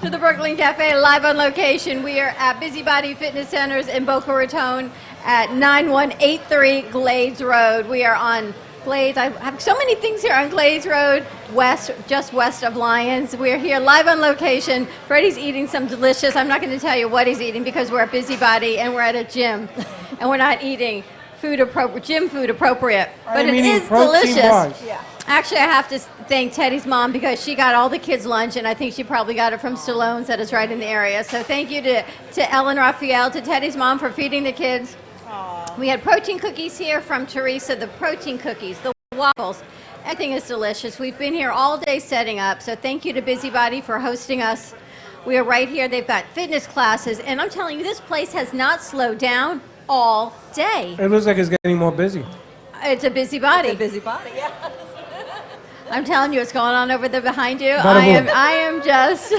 to the Brooklyn Café, live on location. We are at Busybody Fitness Centers in Boca Raton at 9183 Glades Road. We are on Glades. I have so many things here on Glades Road, just west of Lyons. We're here live on location. Freddie's eating some delicious, I'm not going to tell you what he's eating because we're at Busybody and we're at a gym. And we're not eating gym food appropriate. But it is delicious. Yeah. Actually, I have to thank Teddy's mom because she got all the kids' lunch, and I think she probably got it from Stallone's that is right in the area. So thank you to Ellen Raphael, to Teddy's mom for feeding the kids. Aww. We had protein cookies here from Teresa, the protein cookies, the waffles. Everything is delicious. We've been here all day setting up, so thank you to Busybody for hosting us. We are right here. They've got fitness classes, and I'm telling you, this place has not slowed down all day. It looks like it's getting more busy. It's a busybody. It's a busybody, yeah. I'm telling you what's going on over there behind you. I am just,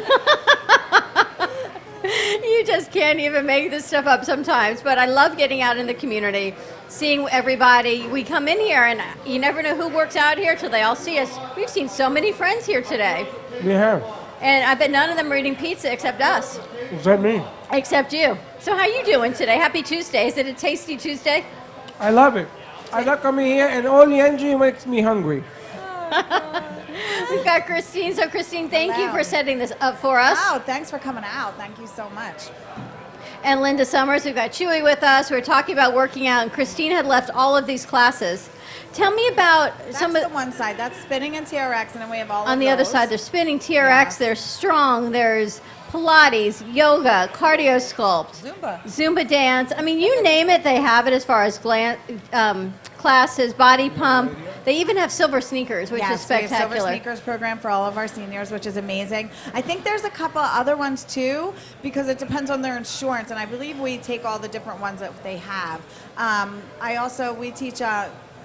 you just can't even make this stuff up sometimes. But I love getting out in the community, seeing everybody. We come in here and you never know who works out here till they all see us. We've seen so many friends here today. We have. And I bet none of them are eating pizza except us. Except me. Except you. So how you doing today? Happy Tuesday. Is it a tasty Tuesday? I love it. I love coming here and all the energy makes me hungry. We've got Christine. So Christine, thank you for setting this up for us. Wow, thanks for coming out. Thank you so much. And Linda Summers, we've got Chewy with us. We're talking about working out, and Christine had left all of these classes. Tell me about some of the one side. That's spinning and TRX, and then we have all on of the other those. side. There's spinning, TRX, there's strong, there's Pilates, yoga, cardio sculpt, Zumba dance. I mean, you name it, they have it as far as classes, body pump. They even have silver sneakers, which is spectacular. We have silver sneakers program for all of our seniors, which is amazing. I think there's a couple other ones too, because it depends on their insurance, and I believe we take all the different ones that they have. We teach.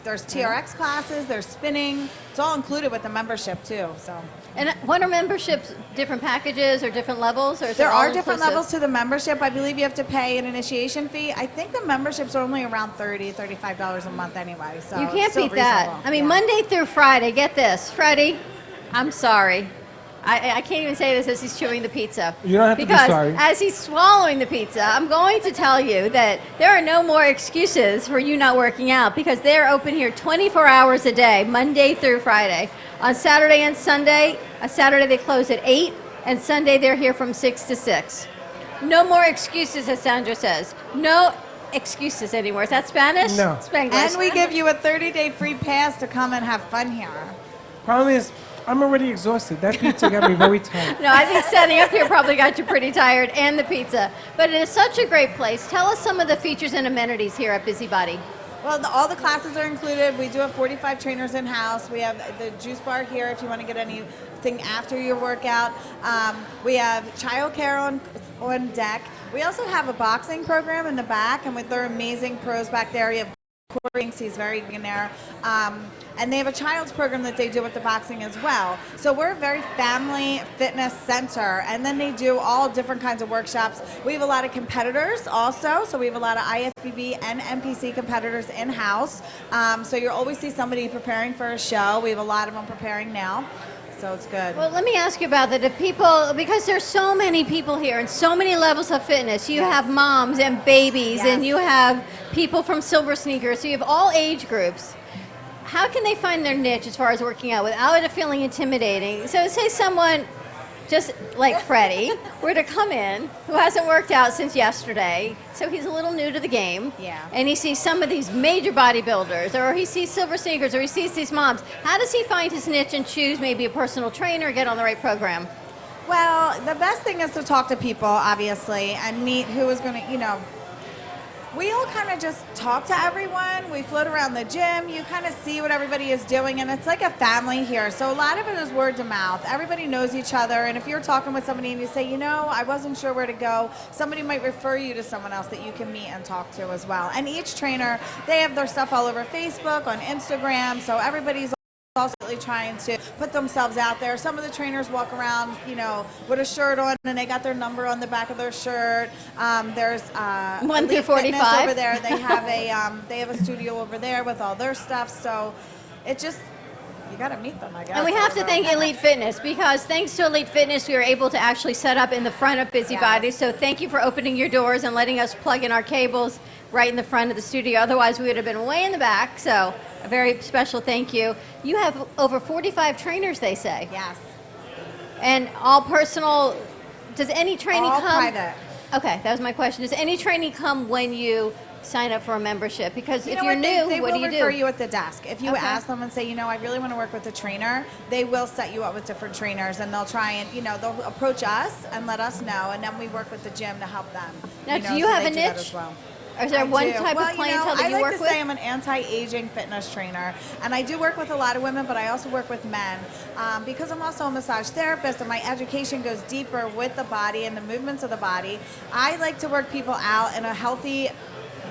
There's TRX classes, there's spinning. It's all included with the membership too. So. And what are memberships? Different packages or different levels? Or is there it all are different inclusive? levels to the membership. I believe you have to pay an initiation fee. I think the memberships are only around $35 a month anyway. So you it's can't still beat that. reasonable. I mean, Yeah. Monday through Friday, get this. Freddie, I'm sorry. I can't even say this as he's chewing the pizza. You don't have to be because sorry. as he's swallowing the pizza, I'm going to tell you that there are no more excuses for you not working out because they're open here 24 hours a day, Monday through Friday. On Saturday and Sunday, Saturday they close at 8, and Sunday they're here from 6 to 6. No more excuses, as Sandra says. No excuses anymore. Is that Spanish? No. Spanglish. And we give you a 30-day free pass to come and have fun here. Problem is, I'm already exhausted. That pizza got me very tired. No, I think setting up here probably got you pretty tired, and the pizza. But it is such a great place. Tell us some of the features and amenities here at Busybody. Well, all the classes are included. We do have 45 trainers in-house. We have the juice bar here if you want to get anything after your workout. We have childcare on deck. We also have a boxing program in the back, and with their amazing pros back there, you have Corey, he's very good in there. And they have a child's program that they do with the boxing as well. So we're a very family fitness center, and then they do all different kinds of workshops. We have a lot of competitors also, so we have a lot of IFBB and NPC competitors in-house. So you'll always see somebody preparing for a show. We have a lot of them preparing now. So it's good. Well, let me ask you about that. If people, because there's so many people here and so many levels of fitness, you have moms and babies, and you have people from Silver Sneakers, so you have all age groups. How can they find their niche as far as working out without it feeling intimidating? So say someone, just like Freddie, were to come in who hasn't worked out since yesterday, so he's a little new to the game, and he sees some of these major bodybuilders, or he sees Silver Sneakers, or he sees these moms. How does he find his niche and choose maybe a personal trainer or get on the right program? Well, the best thing is to talk to people, obviously, and meet who is going to, we all kind of just talk to everyone. We float around the gym. You kind of see what everybody is doing, and it's like a family here. So a lot of it is word to mouth. Everybody knows each other, and if you're talking with somebody and you say, I wasn't sure where to go, somebody might refer you to someone else that you can meet and talk to as well. And each trainer, they have their stuff all over Facebook, on Instagram, so everybody's also trying to put themselves out there. Some of the trainers walk around, with a shirt on, and they got their number on the back of their shirt. There's 1 through Elite 45 Fitness over there. They have a studio over there with all their stuff. So it just, you got to meet them, I guess. And we have to thank Elite Fitness, because thanks to Elite Fitness, we were able to actually set up in the front of Busybody. So thank you for opening your doors and letting us plug in our cables right in the front of the studio. Otherwise, we would have been way in the back. So a very special thank you. You have over 45 trainers, they say. Yes. And all personal. Does any training all come? Private. Okay, that was my question. Does any training come when you sign up for a membership? Because if you're new, they what do you do? will refer you at the desk. If you Okay. ask them and say, I really want to work with a trainer, they will set you up with different trainers, and they'll try and, they'll approach us and let us know, and then we work with the gym to help them. Now, do you so have they a do that niche? as well. Or is there I one do. type of clientele that you I work like to with? say I'm an anti-aging fitness trainer, and I do work with a lot of women, but I also work with men because I'm also a massage therapist, and my education goes deeper with the body and the movements of the body. I like to work people out in a healthy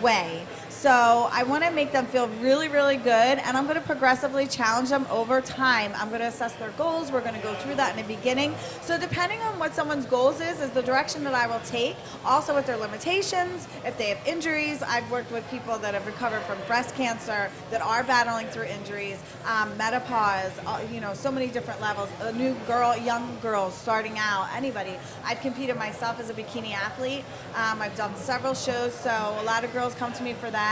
way. So I want to make them feel really, really good, and I'm going to progressively challenge them over time. I'm going to assess their goals. We're going to go through that in the beginning. So depending on what someone's goals is the direction that I will take. Also with their limitations, if they have injuries. I've worked with people that have recovered from breast cancer, that are battling through injuries, menopause, so many different levels. A new girl, young girls starting out, anybody. I've competed myself as a bikini athlete. I've done several shows, so a lot of girls come to me for that.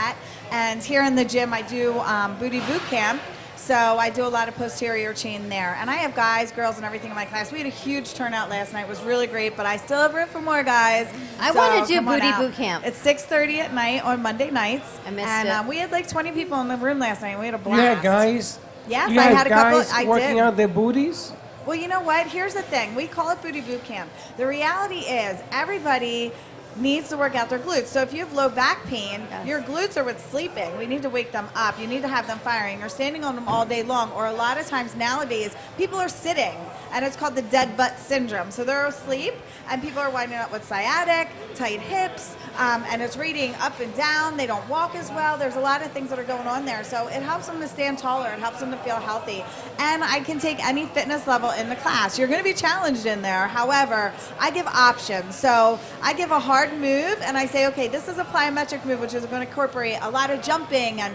And here in the gym, I do booty boot camp. So I do a lot of posterior chain there. And I have guys, girls, and everything in my class. We had a huge turnout last night. It was really great, but I still have room for more guys. I So want to do come on booty out. boot camp. It's 6:30 at night on Monday nights. I missed and it. We had like 20 people in the room last night. We had a You blast. had guys? Yes, you I had had a couple. guys I working did. out their booties? Well, you know what? Here's the thing. We call it booty boot camp. The reality is everybody needs to work out their glutes. So if you have low back pain, your glutes are what's sleeping. We need to wake them up. You need to have them firing. You're standing on them all day long, or a lot of times nowadays, people are sitting, and it's called the dead butt syndrome. So they're asleep, and people are winding up with sciatic, tight hips, and it's reading up and down. They don't walk as well. There's a lot of things that are going on there. So it helps them to stand taller. It helps them to feel healthy. And I can take any fitness level in the class. You're going to be challenged in there. However, I give options. So I give a hard move, and I say, okay, this is a plyometric move, which is going to incorporate a lot of jumping and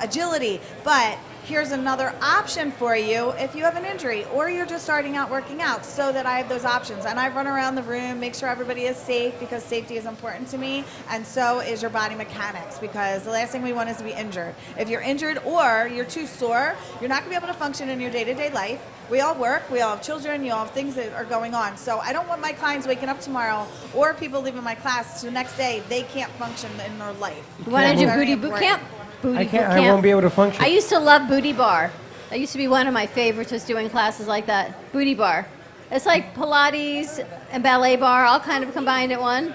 agility, but here's another option for you if you have an injury or you're just starting out working out, so that I have those options. And I run around the room, make sure everybody is safe, because safety is important to me, and so is your body mechanics, because the last thing we want is to be injured. If you're injured or you're too sore, you're not going to be able to function in your day-to-day life. We all work, we all have children, you all have things that are going on. So I don't want my clients waking up tomorrow or people leaving my class the next day, they can't function in their life. You want to do Very booty boot important. camp? Booty I can't. boot I camp. won't be able to function. I used to love Booty Bar. That used to be one of my favorites, was doing classes like that. Booty Bar. It's like Pilates and ballet bar all kind of combined in one.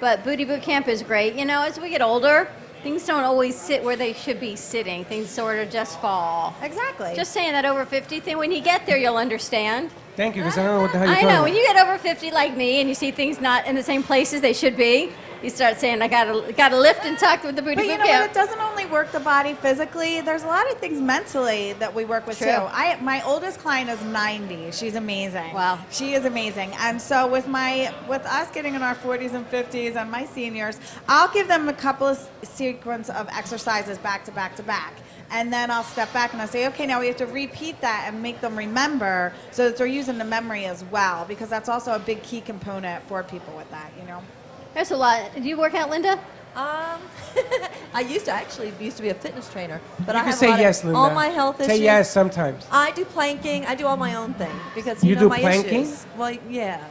But Booty Boot Camp is great. You know, as we get older, things don't always sit where they should be sitting. Things sort of just fall. Exactly. Just saying that over 50 thing. When you get there, you'll understand. Thank you, because I don't know what the hell you're I talking know. about. When you get over 50 like me and you see things not in the same places they should be, you start saying, I gotta lift and tuck with the Booty But Boot you know Camp. what? It doesn't only work the body physically. There's a lot of things mentally that we work with True. too. My oldest client is 90. She's amazing. Wow. She is amazing. And so with us getting in our 40s and 50s and my seniors, I'll give them a couple of sequence of exercises back to back to back. And then I'll step back and I'll say, okay, now we have to repeat that and make them remember, so that they're using the memory as well, because that's also a big key component for people with that, you know. There's a lot. Do you work out, Linda? I used to be a fitness trainer, but You I can have say a lot yes, of Linda. all my health issues. Say yes sometimes. I do planking. I do all my own thing because You know do my planking? issues. Well, yeah.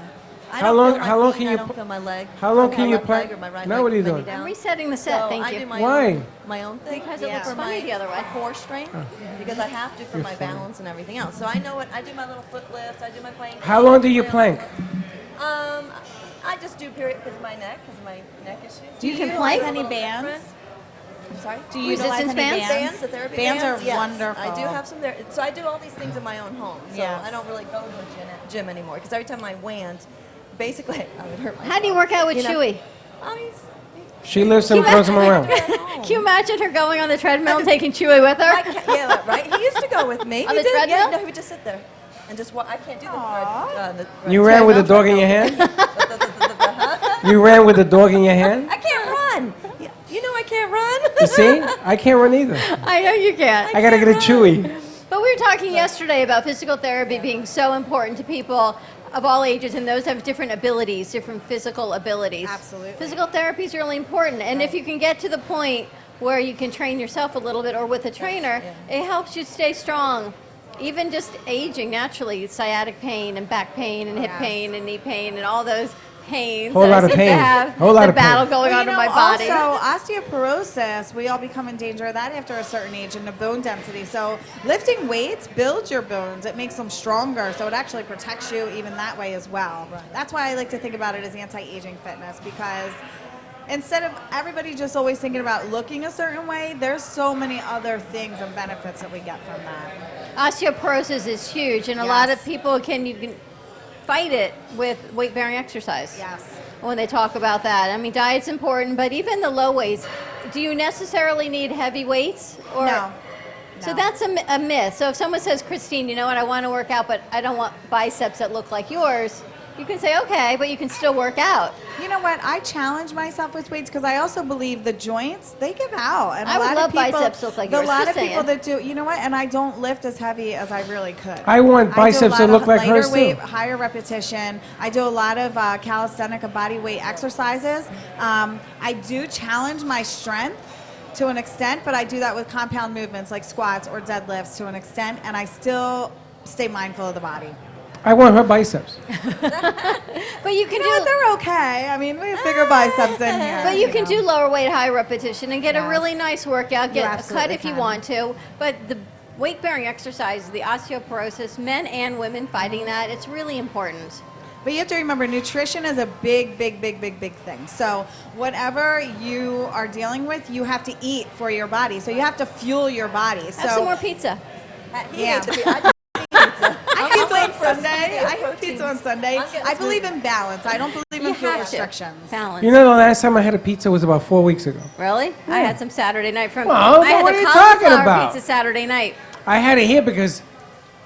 I How don't long- feel my how long feet, can I you don't pl- feel my leg. how long my can you left plank? leg or my right Now leg what are you bending doing? down. I'm resetting the set, So thank I you. do my Why? Own, my own thing. Because it looks for funny my the other way. core strength, because I have to for You're my funny. balance and everything else. So I know what I do. My little foot lifts. I do my plank. How long do you plank? I just do period because of my neck issues. Do you can utilize plank? any bands? I'm sorry? Do you utilize Resistance any bands? bands? The therapy Bands are yes. wonderful. I do have some there. So I do all these things in my own home. So Yes. I don't really go to a gym anymore, because every time I went, basically I would hurt myself. How do you work out with You know? Chewy? Oh, She lifts and throws them around. Can you imagine her going on the treadmill and taking Chewy with her? yeah, right. He used to go with me. On He the did. treadmill? Yeah, no, he would just sit there and just walk. I can't do the You ran with a dog in your hand? You ran with a dog in your hand? I can't run. You know I can't run. You see? I can't run either. I know you can't. I gotta get a Chewy. But we were talking yesterday about physical therapy being so important to people of all ages, and those have different abilities, different physical abilities. Absolutely. Physical therapy is really important, and if you can get to the point where you can train yourself a little bit or with a trainer, it helps you stay strong. Even just aging naturally, sciatic pain and back pain and hip pain and knee pain and all those pains. Whole that I lot of seem to pain. have Whole lot the of pain. battle going Well, on you in know, my body. Also, osteoporosis, we all become in danger of that after a certain age, and the bone density. So lifting weights builds your bones. It makes them stronger, so it actually protects you even that way as well. Right. That's why I like to think about it as anti-aging fitness, because instead of everybody just always thinking about looking a certain way, there's so many other things and benefits that we get from that. Osteoporosis is huge, and a lot of people you can fight it with weight-bearing exercise. Yes. When they talk about that, I mean, diet's important, but even the low weights. Do you necessarily need heavy weights? Or, No. So that's a myth. So if someone says, Christine, you know what, I want to work out, but I don't want biceps that look like yours, you can say, okay, but you can still work out. You know what? I challenge myself with weights because I also believe the joints, they give out. And I a would lot love of people, biceps look like a yours, lot just of people saying. that do, you know what? And I don't lift as heavy as I really could. I want do a biceps lot that look of like lighter hers, too. weight, higher repetition. I do a lot of calisthenic and body weight exercises. I do challenge my strength to an extent, but I do that with compound movements like squats or deadlifts to an extent, and I still stay mindful of the body. I want her biceps. But you can You know what? They're okay. I mean, we have bigger biceps in here. But you can do lower weight, high repetition, and get a Yes. really nice workout. You Get a cut absolutely if you can. want to. But the weight-bearing exercise, the osteoporosis, men and women fighting that, it's really important. But you have to remember, nutrition is a big thing. So whatever you are dealing with, you have to eat for your body. So you have to fuel your body. Have So some more pizza. yeah. I pizza on Sunday. I have pizza on Sunday. I believe in balance. I don't believe in fuel restrictions. Balance. You know, the last time I had a pizza was about 4 weeks ago. Really? I had some Saturday night from. Well, I had what the are you talking cauliflower about? pizza Saturday night. I had it here because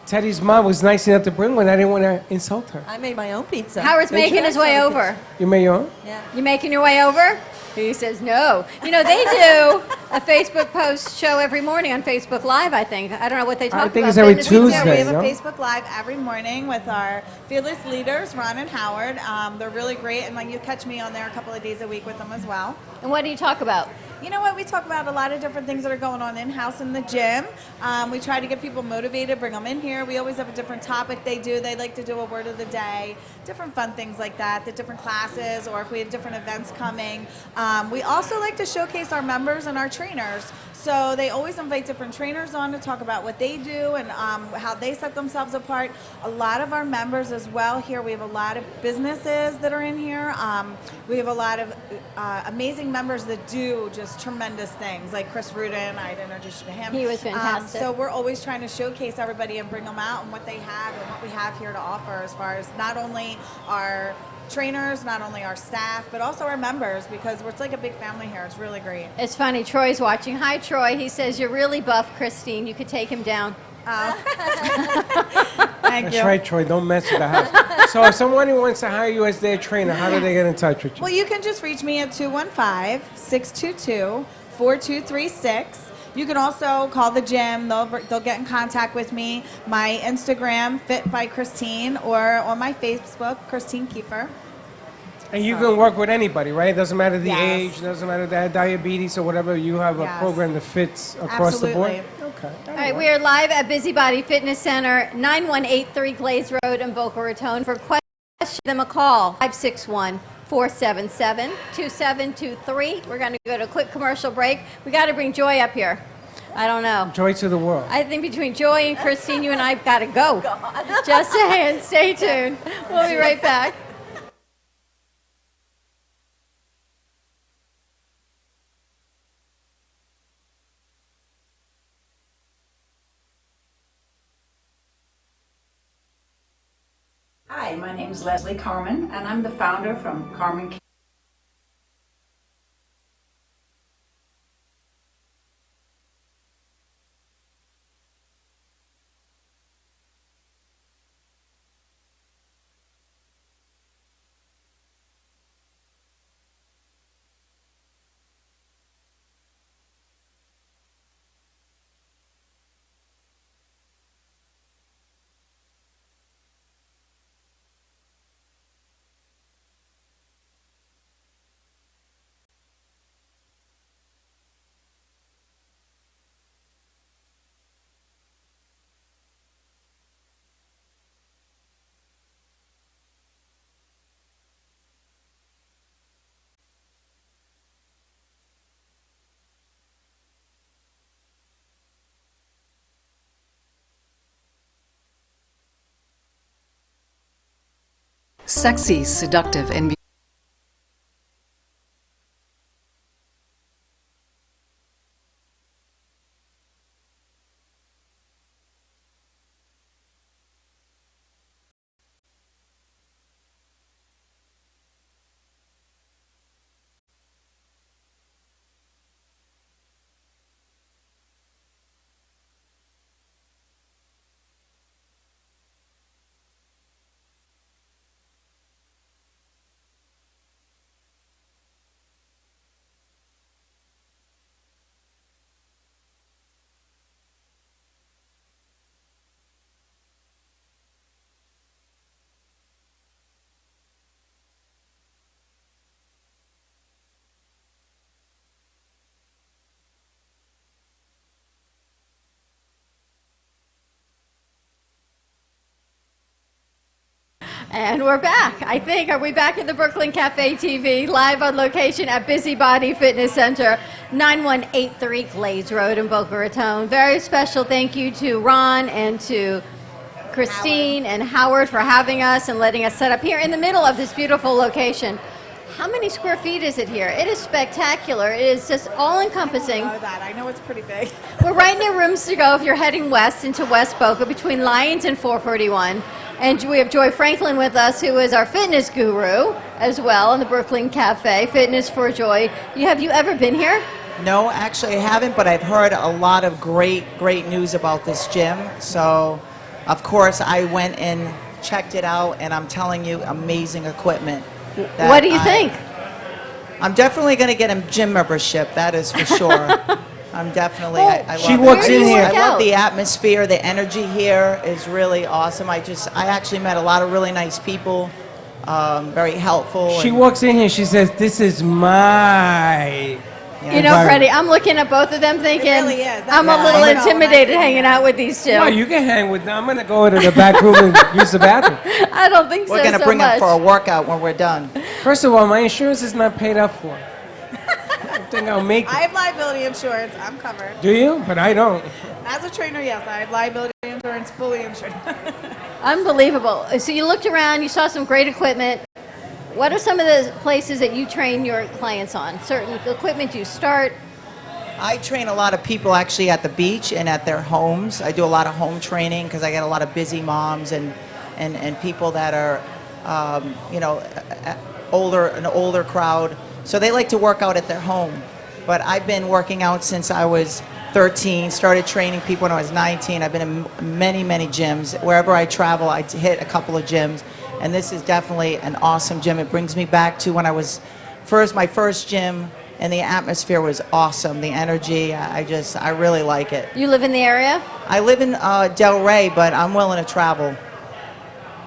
Teddy's mom was nice enough to bring one. I didn't want to insult her. I made my own pizza. Howard's Made making you? his way over. You made your own? Yeah. You making your way over? He says no. You know, they do a Facebook post show every morning on Facebook Live, I think. I don't know what they talk about. I think it's every fitness Tuesday. detail. We have a no? Facebook Live every morning with our fearless leaders, Ron and Howard. They're really great, and like you catch me on there a couple of days a week with them as well. And what do you talk about? You know what? We talk about a lot of different things that are going on in-house in the gym. We try to get people motivated, bring them in here. We always have a different topic they do. They like to do a word of the day, different fun things like that, the different classes, or if we have different events coming. We also like to showcase our members and our trainers. So they always invite different trainers on to talk about what they do and how they set themselves apart. A lot of our members as well here, we have a lot of businesses that are in here. We have a lot of amazing members that do just tremendous things, like Chris Rudin. I'd introduce you to him. He was fantastic. So we're always trying to showcase everybody and bring them out and what they have and what we have here to offer as far as not only our trainers, not only our staff, but also our members, because it's like a big family here. It's really great. It's funny. Troy's watching. Hi, Troy. He says, you're really buff, Christine. You could take him down. Thank That's you. right, Troy. Don't mess with the house. So if someone wants to hire you as their trainer, how do they get in touch with you? Well, you can just reach me at 215-622-4236. You can also call the gym. They'll get in contact with me. My Instagram, Fit by Christine, or on my Facebook, Christine Kiefer. And you can work with anybody, right? It doesn't matter the Yes. age, it doesn't matter if they have diabetes or whatever. You have a Yes. program that fits across the board. Absolutely. Okay. All right, we are live at Busybody Fitness Center, 9183 Glaze Road in Boca Raton. For questions, give them a call, 561-477-2723. We're going to go to a quick commercial break. We got to bring Joy up here. I don't know. Joy to the world. I think between Joy and Christine, you and I got to go. Just saying, stay tuned. We'll be right back. Hi, my name is Leslie Carmen, and I'm the founder from Carmen. Sexy, seductive, and And we're back. I think, are we back at the Brooklyn Café TV, live on location at Busybody Fitness Center, 9183 Glaze Road in Boca Raton. Very special thank you to Ron and to Christine and Howard for having us and letting us set up here in the middle of this beautiful location. How many square feet is it here? It is spectacular. It is just all-encompassing. I know that. I know it's pretty big. We're right near Rooms to Go if you're heading west into West Boca between Lyons and 441. And we have Joy Franklin with us, who is our fitness guru as well in the Brooklyn Café, Fitness for Joy. Have you ever been here? No, actually I haven't, but I've heard a lot of great news about this gym. So, of course, I went and checked it out, and I'm telling you, amazing equipment. What do you think? I'm definitely going to get a gym membership. That is for sure. I'm definitely. I love She it. walks in here. I love the atmosphere. The energy here is really awesome. I actually met a lot of really nice people. Very helpful. She and- walks in here. She says, "This is my." You know, Freddie, I'm looking at both of them thinking, really is. I'm a That's little how I felt when I intimidated came hanging out with these two. Well, you can hang with them. I'm going to go into the back room and use the bathroom. I don't think We're so going to so bring much. them for a workout when we're done. First of all, my insurance is not paid up for. I think I'll make I it. have liability insurance. I'm covered. Do you? But I don't. As a trainer, yes, I have liability insurance, fully insured. Unbelievable. So you looked around, you saw some great equipment. What are some of the places that you train your clients on? Certain equipment you start? I train a lot of people actually at the beach and at their homes. I do a lot of home training because I get a lot of busy moms and people that are, an older crowd. So they like to work out at their home. But I've been working out since I was 13, started training people when I was 19. I've been in many, many gyms. Wherever I travel, I hit a couple of gyms. And this is definitely an awesome gym. It brings me back to when I was my first gym. And the atmosphere was awesome. The energy, I really like it. You live in the area? I live in Del Rey, but I'm willing to travel.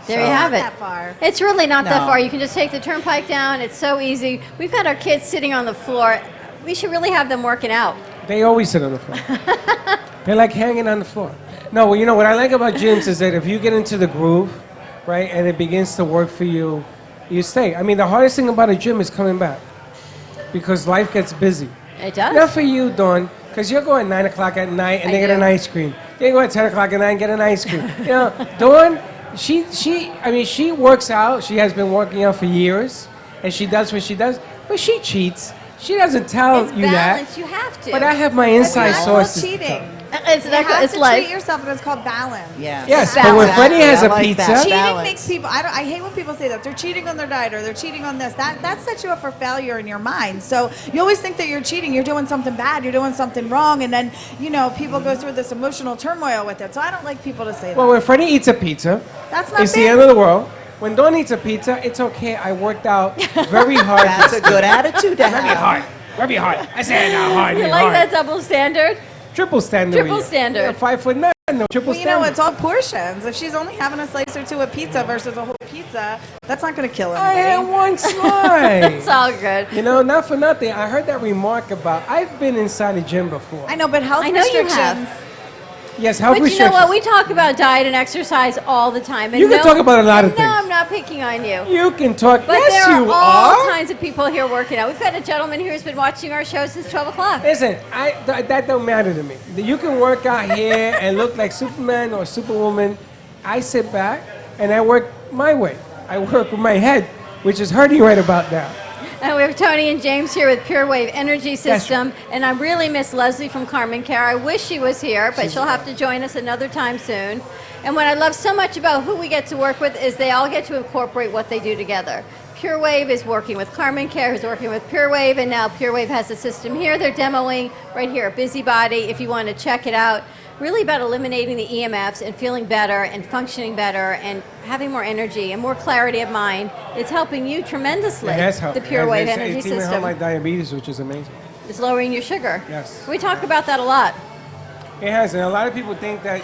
There you have it. Not that far. It's really not that No. far. You can just take the turnpike down. It's so easy. We've got our kids sitting on the floor. We should really have them working out. They always sit on the floor. They like hanging on the floor. No, well, you know what I like about gyms is that if you get into the groove, right, and it begins to work for you, you stay. I mean, the hardest thing about a gym is coming back because life gets busy. It does. Not for you, Dawn, because you'll go at 9 o'clock at night and I they get do. an ice cream. They go at 10 o'clock at night and get an ice cream. You know, Dawn, she works out. She has been working out for years, and she does what she does, but she cheats. She doesn't tell It's you balance. that. You have to. But I have my inside It's not called sources. cheating. It's You not. have It's to like treat yourself, and it's called balance. Yeah. Yes, Balance. but when Freddie has I a like pizza, that. Cheating Balance. makes people. I hate when people say that they're cheating on their diet or they're cheating on this. That sets you up for failure in your mind. So you always think that you're cheating. You're doing something bad. You're doing something wrong, and then people go through this emotional turmoil with it. So I don't like people to say that. well, when Freddie eats a pizza, That's not it's bad. the end of the world. When Dawn eats a pizza, it's okay. I worked out very hard. That's a good attitude to Very have. hard. Very hard. I say not hard. you very like hard. that double standard. Triple standard. Triple with you. standard. Yeah, 5'9". No, triple Well, standard. it's all portions. If she's only having a slice or two of pizza versus a whole pizza, that's not going to kill I anybody. had one slice. It's all good. You know, not for nothing. I heard that remark about. I've been inside a gym before. I know, but health I know you restrictions. have. Yes, health But you know restrictions. what? We talk about diet and exercise all the time. And You can talk about a lot of No, things. I'm not picking on you. You can talk. But yes, there you are all are. kinds of people here working out. We've got a gentleman here who's been watching our show since 12 o'clock. Listen, that don't matter to me. You can work out here and look like Superman or Superwoman. I sit back and I work my way. I work with my head, which is hurting right about now. And we have Tony and James here with Pure Wave Energy System. And I really miss Leslie from Carmen Care. I wish she was here, but she'll have to join us another time soon. And what I love so much about who we get to work with is they all get to incorporate what they do together. Pure Wave is working with Carmen Care, who's working with Pure Wave, and now Pure Wave has a system here they're demoing right here at Busybody. If you want to check it out, really about eliminating the EMFs and feeling better and functioning better and having more energy and more clarity of mind. It's helping you tremendously. It has helped. The Pure Wave it's Energy even helped System. my diabetes, which is amazing. It's lowering your sugar. Yes. We talk about that a lot. It has, and a lot of people think that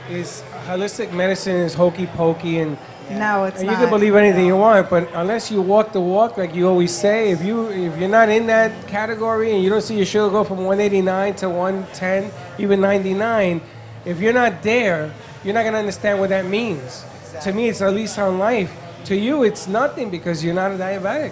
is holistic medicine is hokey pokey, and No, it's and not. you can believe anything you want, but unless you walk the walk, like you always say, if you're not in that category and you don't see your sugar go from 189 to 110, even 99, if you're not there, you're not gonna understand what that means. To me, it's a lease on life. To you, it's nothing because you're not a diabetic.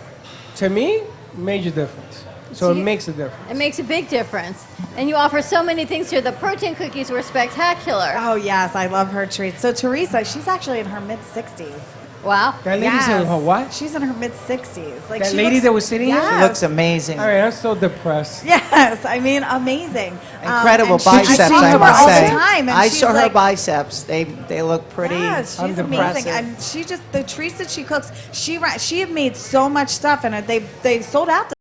To me, major difference. So it makes a difference. It makes a big difference. And you offer so many things here. The protein cookies were spectacular. Oh, yes, I love her treats. So Teresa, she's actually in her mid-60s. Wow. That lady's in her what? She's in her mid-60s. Like That she lady looks- that was sitting here? Yes. She looks amazing. All right, I'm so depressed. Yes, I mean, amazing. Incredible and she- biceps, I talk I to her must all say. the time, and I she's saw her like, biceps. They look pretty. Yes, she's amazing, impressive. and she just the treats that she cooks. She had made so much stuff, and they sold out.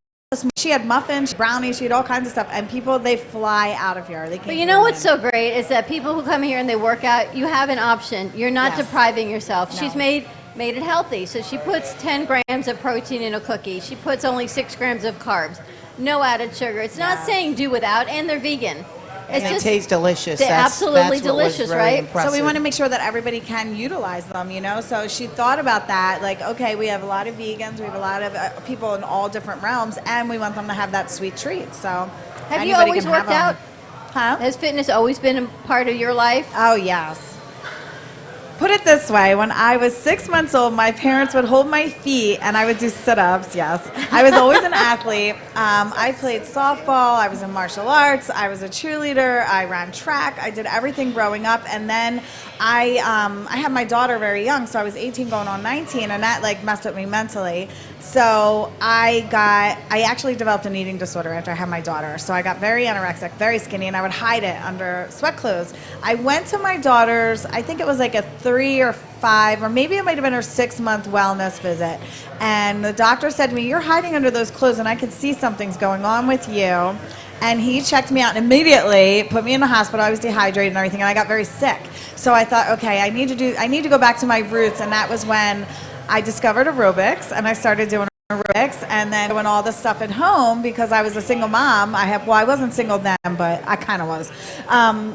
She had muffins, brownies, she had all kinds of stuff, and people they fly out of here. They can't. But you know what's so great is that people who come here and they work out, you have an option. You're not Yes. depriving yourself. No. She's made made it healthy. So she puts 10 grams of protein in a cookie. She puts only 6 grams of carbs. No added sugar. It's not saying do without, and they're vegan. And It's they just taste delicious. they're absolutely that's what was delicious, very right? impressive. So we want to make sure that everybody can utilize them, you know. So she thought about that, like, okay, we have a lot of vegans, we have a lot of people in all different realms, and we want them to have that sweet treat. So Have you anybody always can have worked out? them. Huh? Has fitness always been a part of your life? Oh, yes. Put it this way, when I was 6 months old, my parents would hold my feet and I would do sit-ups, yes. I was always an athlete. I played softball, I was in martial arts, I was a cheerleader, I ran track, I did everything growing up, and then I had my daughter very young, so I was 18 going on 19, and that like messed with me mentally. So I actually developed an eating disorder after I had my daughter. So I got very anorexic, very skinny, and I would hide it under sweat clothes. I went to my daughter's, I think it was like a 3 or 5, or maybe it might have been her 6-month wellness visit. And the doctor said to me, "You're hiding under those clothes, and I could see something's going on with you." And he checked me out and immediately put me in the hospital. I was dehydrated and everything, and I got very sick. So I thought, okay, I need to go back to my roots, and that was when I discovered aerobics, and I started doing aerobics, and then doing all this stuff at home because I was a single mom. I wasn't single then, but I kind of was.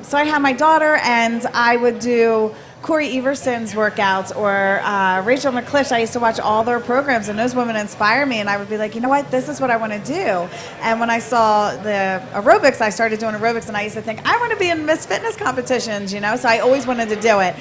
So I had my daughter, and I would do Corey Everson's workouts or Rachel McClish. I used to watch all their programs, and those women inspire me, and I would be like, you know what, this is what I want to do. And when I saw the aerobics, I started doing aerobics, and I used to think, I want to be in Miss Fitness competitions, you know, so I always wanted to do it.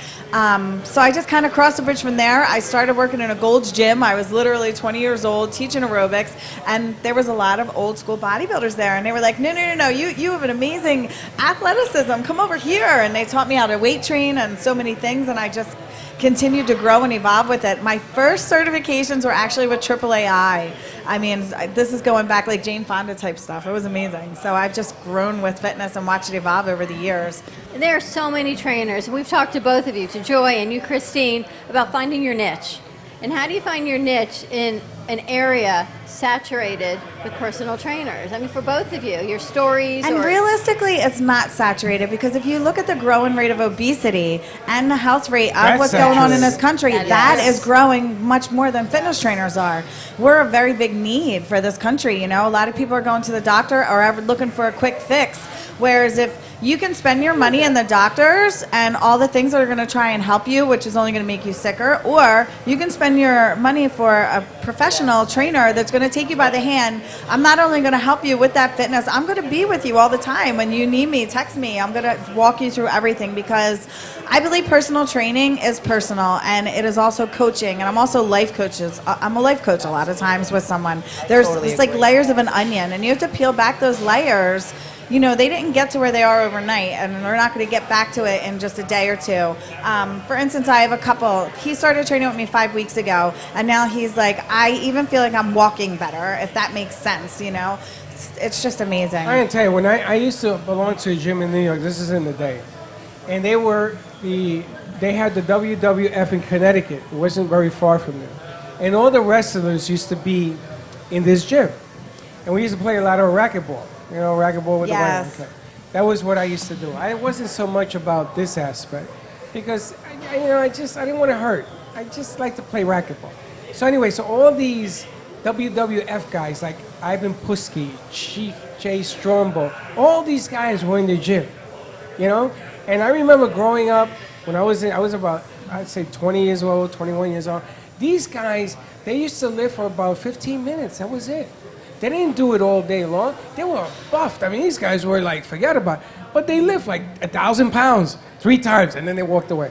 So I just kind of crossed the bridge from there. I started working in a Gold's Gym. I was literally 20 years old teaching aerobics, and there was a lot of old school bodybuilders there, and they were like, no, you have an amazing athleticism, come over here. And they taught me how to weight train and so many things, and I just continued to grow and evolve with it. My first certifications were actually with AAAI. I mean, this is going back like Jane Fonda type stuff. It was amazing. So I've just grown with fitness and watched it evolve over the years. And there are so many trainers. We've talked to both of you, to Joy and you, Christine, about finding your niche. And how do you find your niche in an area saturated with personal trainers? I mean, for both of you, your stories. And realistically, it's not saturated, because if you look at the growing rate of obesity and the health rate of what's going on in this country, that is growing much more than fitness trainers are. We're a very big need for this country. You know, a lot of people are going to the doctor or are looking for a quick fix. Whereas if you can spend your money in the doctors and all the things that are going to try and help you, which is only going to make you sicker, or you can spend your money for a professional trainer that's going to take you by the hand. I'm not only going to help you with that fitness, I'm going to be with you all the time. When you need me, text me. I'm going to walk you through everything, because I believe personal training is personal, and it is also coaching, and I'm also life coaches. I'm a life coach a lot of times with someone. There's it's like layers of an onion, and you have to peel back those layers. You know, they didn't get to where they are overnight, and they're not going to get back to it in just a day or two. For instance, I have a couple. He started training with me 5 weeks ago, and now he's like, I even feel like I'm walking better, if that makes sense, you know. It's just amazing. I can tell you, when I used to belong to a gym in New York, this is in the day, and they had the WWF in Connecticut. It wasn't very far from there. And all the wrestlers used to be in this gym. And we used to play a lot of racquetball. You know, racquetball with the right. Okay. That was what I used to do. I wasn't so much about this aspect, because I didn't want to hurt. I just like to play racquetball. So anyway, so all these WWF guys like Ivan Putski, Chief Jay Strongbow, all these guys were in the gym, you know. And I remember growing up when I was about, I'd say 20 years old, 21 years old. These guys, they used to live for about 15 minutes. That was it. They didn't do it all day long. They were buffed. I mean, these guys were like, forget about it. But they lived like 1,000 pounds 3 times, and then they walked away.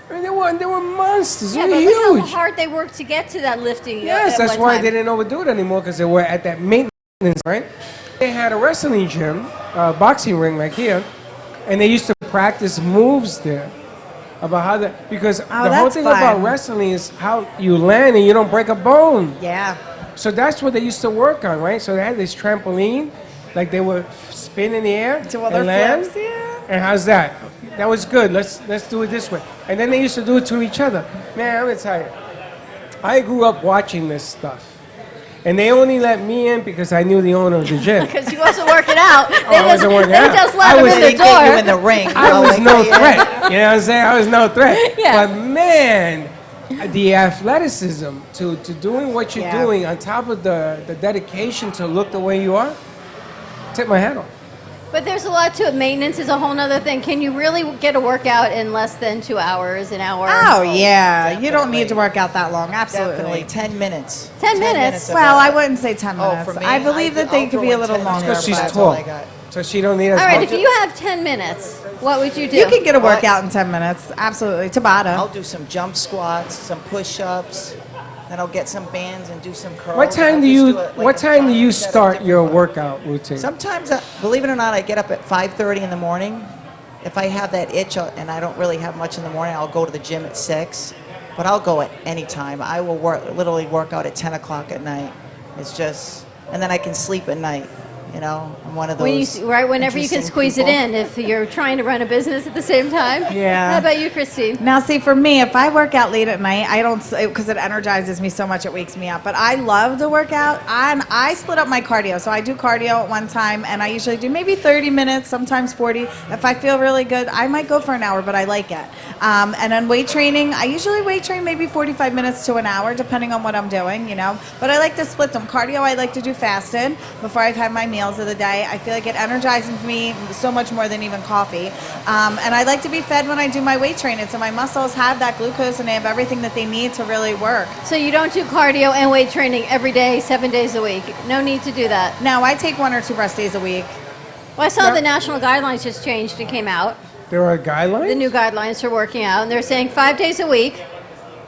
I mean, they were monsters. Yeah, they were but huge. look how hard they worked to get to that lifting. Yes, that's why they didn't overdo it anymore, because they were at that maintenance, right? They had a wrestling gym, boxing ring like here, and they used to practice moves there. About how because the whole thing about wrestling is how you land and you don't break a bone. Yeah. So that's what they used to work on, right? So they had this trampoline, like they would spin in the air Do all their and land. flips, yeah. And how's that? That was good. Let's do it this way. And then they used to do it to each other. Man, I'm gonna tell you, I grew up watching this stuff. And they only let me in because I knew the owner of the gym. Because you wasn't working out. I wasn't working out. They just let him in the door. You in the ring. I was no threat. You know what I'm saying? I was no threat. Yeah. But man, the athleticism to doing what you're Yeah. doing on top of the dedication to look the way you are, tip my hat off. But there's a lot to it. Maintenance is a whole nother thing. Can you really get a workout in less than 2 hours, an hour? Oh, yeah. You don't need to work out that long. Absolutely. Definitely 10 minutes. 10 minutes? Well, I wouldn't say 10 minutes. for me, I believe that they I'll could be throw a in little 10 minutes longer. Because she's That's all tall, I got. so she don't need as All right, much. if you have 10 minutes, what would you do? You can get a workout in 10 minutes. Absolutely. Tabata. I'll do some jump squats, some push-ups, then I'll get some bands and do some curls. What time I'll do just you do it like What a time do you 5 7 start different your ones. workout routine? Sometimes, believe it or not, I get up at 5:30 in the morning. If I have that itch and I don't really have much in the morning, I'll go to the gym at 6. But I'll go at any time. I will literally work out at 10 o'clock at night. It's just, and then I can sleep at night. You know, I'm one of those. Whenever you can interesting squeeze it people. in, if you're trying to run a business at the same time. Yeah. How about you, Christine? Now, see, for me, if I work out late at night, I don't, because it energizes me so much, it wakes me up. But I love to work out, and I split up my cardio. So I do cardio at one time, and I usually do maybe 30 minutes, sometimes 40. If I feel really good, I might go for an hour, but I like it. And then weight training, I usually weight train maybe 45 minutes to an hour, depending on what I'm doing, you know. But I like to split them. Cardio, I like to do fasted before I've had my meals of the day. I feel like it energizes me so much more than even coffee. And I like to be fed when I do my weight training, so my muscles have that glucose and they have everything that they need to really work. So you don't do cardio and weight training every day, 7 days a week. No need to do that. No, I take 1 or 2 rest days a week. Well, I saw the national guidelines just changed and came out. There are guidelines? The new guidelines for working out, and they're saying 5 days a week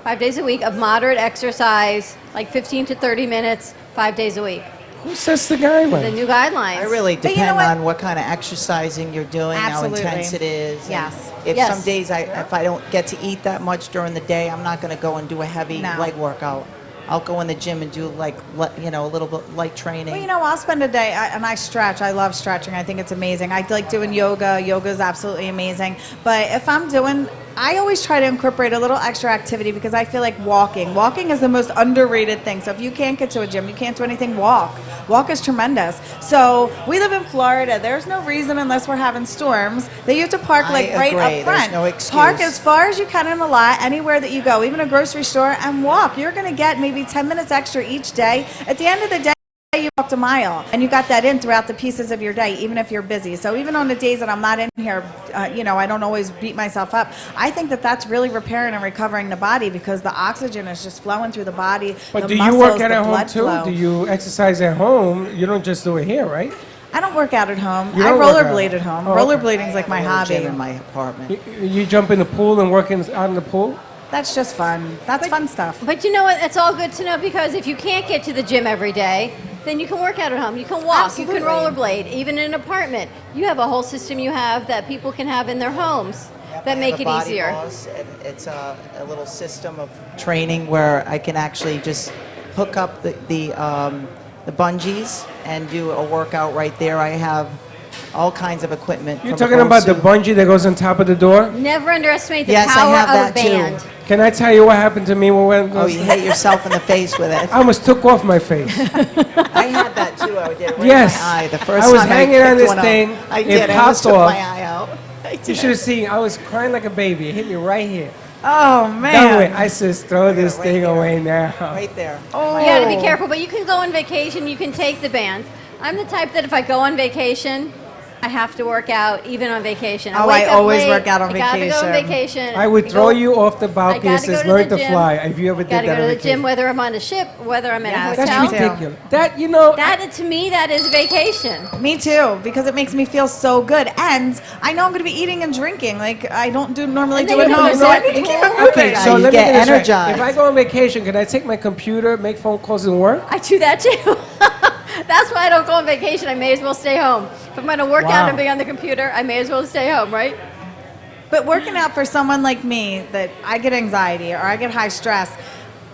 of moderate exercise, like 15 to 30 minutes, 5 days a week. Who sets the The guidelines? new guidelines. I really But you depend know what? on what kind of exercising you're doing, Absolutely. how intense it is. and Yes. If Yes. some days if I don't get to eat that much during the day, I'm not going to go and do a heavy No. leg workout. I'll go in the gym and do a little bit light training. Well, you know, I'll spend a day, and I stretch. I love stretching. I think it's amazing. I like doing yoga. Yoga is absolutely amazing. But if I'm doing, I always try to incorporate a little extra activity because I feel like walking. Walking is the most underrated thing. So if you can't get to a gym, you can't do anything, walk. Walk is tremendous. So we live in Florida. There's no reason, unless we're having storms, that you have to park I like right agree. up There's front. no excuse. Park as far as you can in the lot, anywhere that you go, even a grocery store, and walk. You're going to get maybe 10 minutes extra each day. At the end of the day, you walked a mile, and you got that in throughout the pieces of your day, even if you're busy. So even on the days that I'm not in here, I don't always beat myself up. I think that that's really repairing and recovering the body because the oxygen is just flowing through the body. But the do you muscles, work out the at home blood too? flow. Do you exercise at home? You don't just do it here, right? I don't work out at home. You I don't work out? rollerblade at home. Oh, okay. Rollerblading is like my I have a little hobby. gym in my apartment. You jump in the pool and work out in the pool? That's just fun. That's fun stuff. But you know what? It's all good to know because if you can't get to the gym every day, then you can work out at home. You can walk. Absolutely. You can rollerblade. Even in an apartment, you have a whole system you have that people can have in their homes that I make have a it body easier. boss, and it's a little system of training where I can actually just hook up the bungees and do a workout right there. I have all kinds of equipment. You're from a talking about the suit. bungee that goes on top of the door? Never underestimate the Yes, I power have of a that too. band. Can I tell you what happened to me when Oh, you hit yourself in the face with it. I almost took off my face. I had that too. I did it right Yes. in my eye. The first I was time hanging on picked this one up. thing. I It did. I almost popped took off. my eye out. I You did. should have seen. I was crying like a baby. It hit me right here. Oh, That man. way, I said, throw this right thing there. away now. Right there. Oh. You got to be careful, but you can go on vacation. You can take the band. I'm the type that if I go on vacation, I have to work out even on vacation. Oh, wake I up always late, work out on I gotta go on vacation. vacation. I would throw you off the balcony and gotta go says, to learn the to gym. fly. If you ever did Gotta that go on to the vacation. gym, whether I'm on a ship, whether I'm in a Yes, That's hotel. ridiculous. That, you know, That to me, that is vacation. Me too, because it makes me feel so good, and I know I'm going to be eating and drinking like I don't normally And do then at you home. can So I go need to to keep the it pool. moving. okay, so you let me get get this right. energized. If I go on vacation, can I take my computer, make phone calls, and work? I do that too. That's why I don't go on vacation. I may as well stay home. If I'm going to work out Wow. and be on the computer, I may as well stay home, right? But working out for someone like me, that I get anxiety or I get high stress,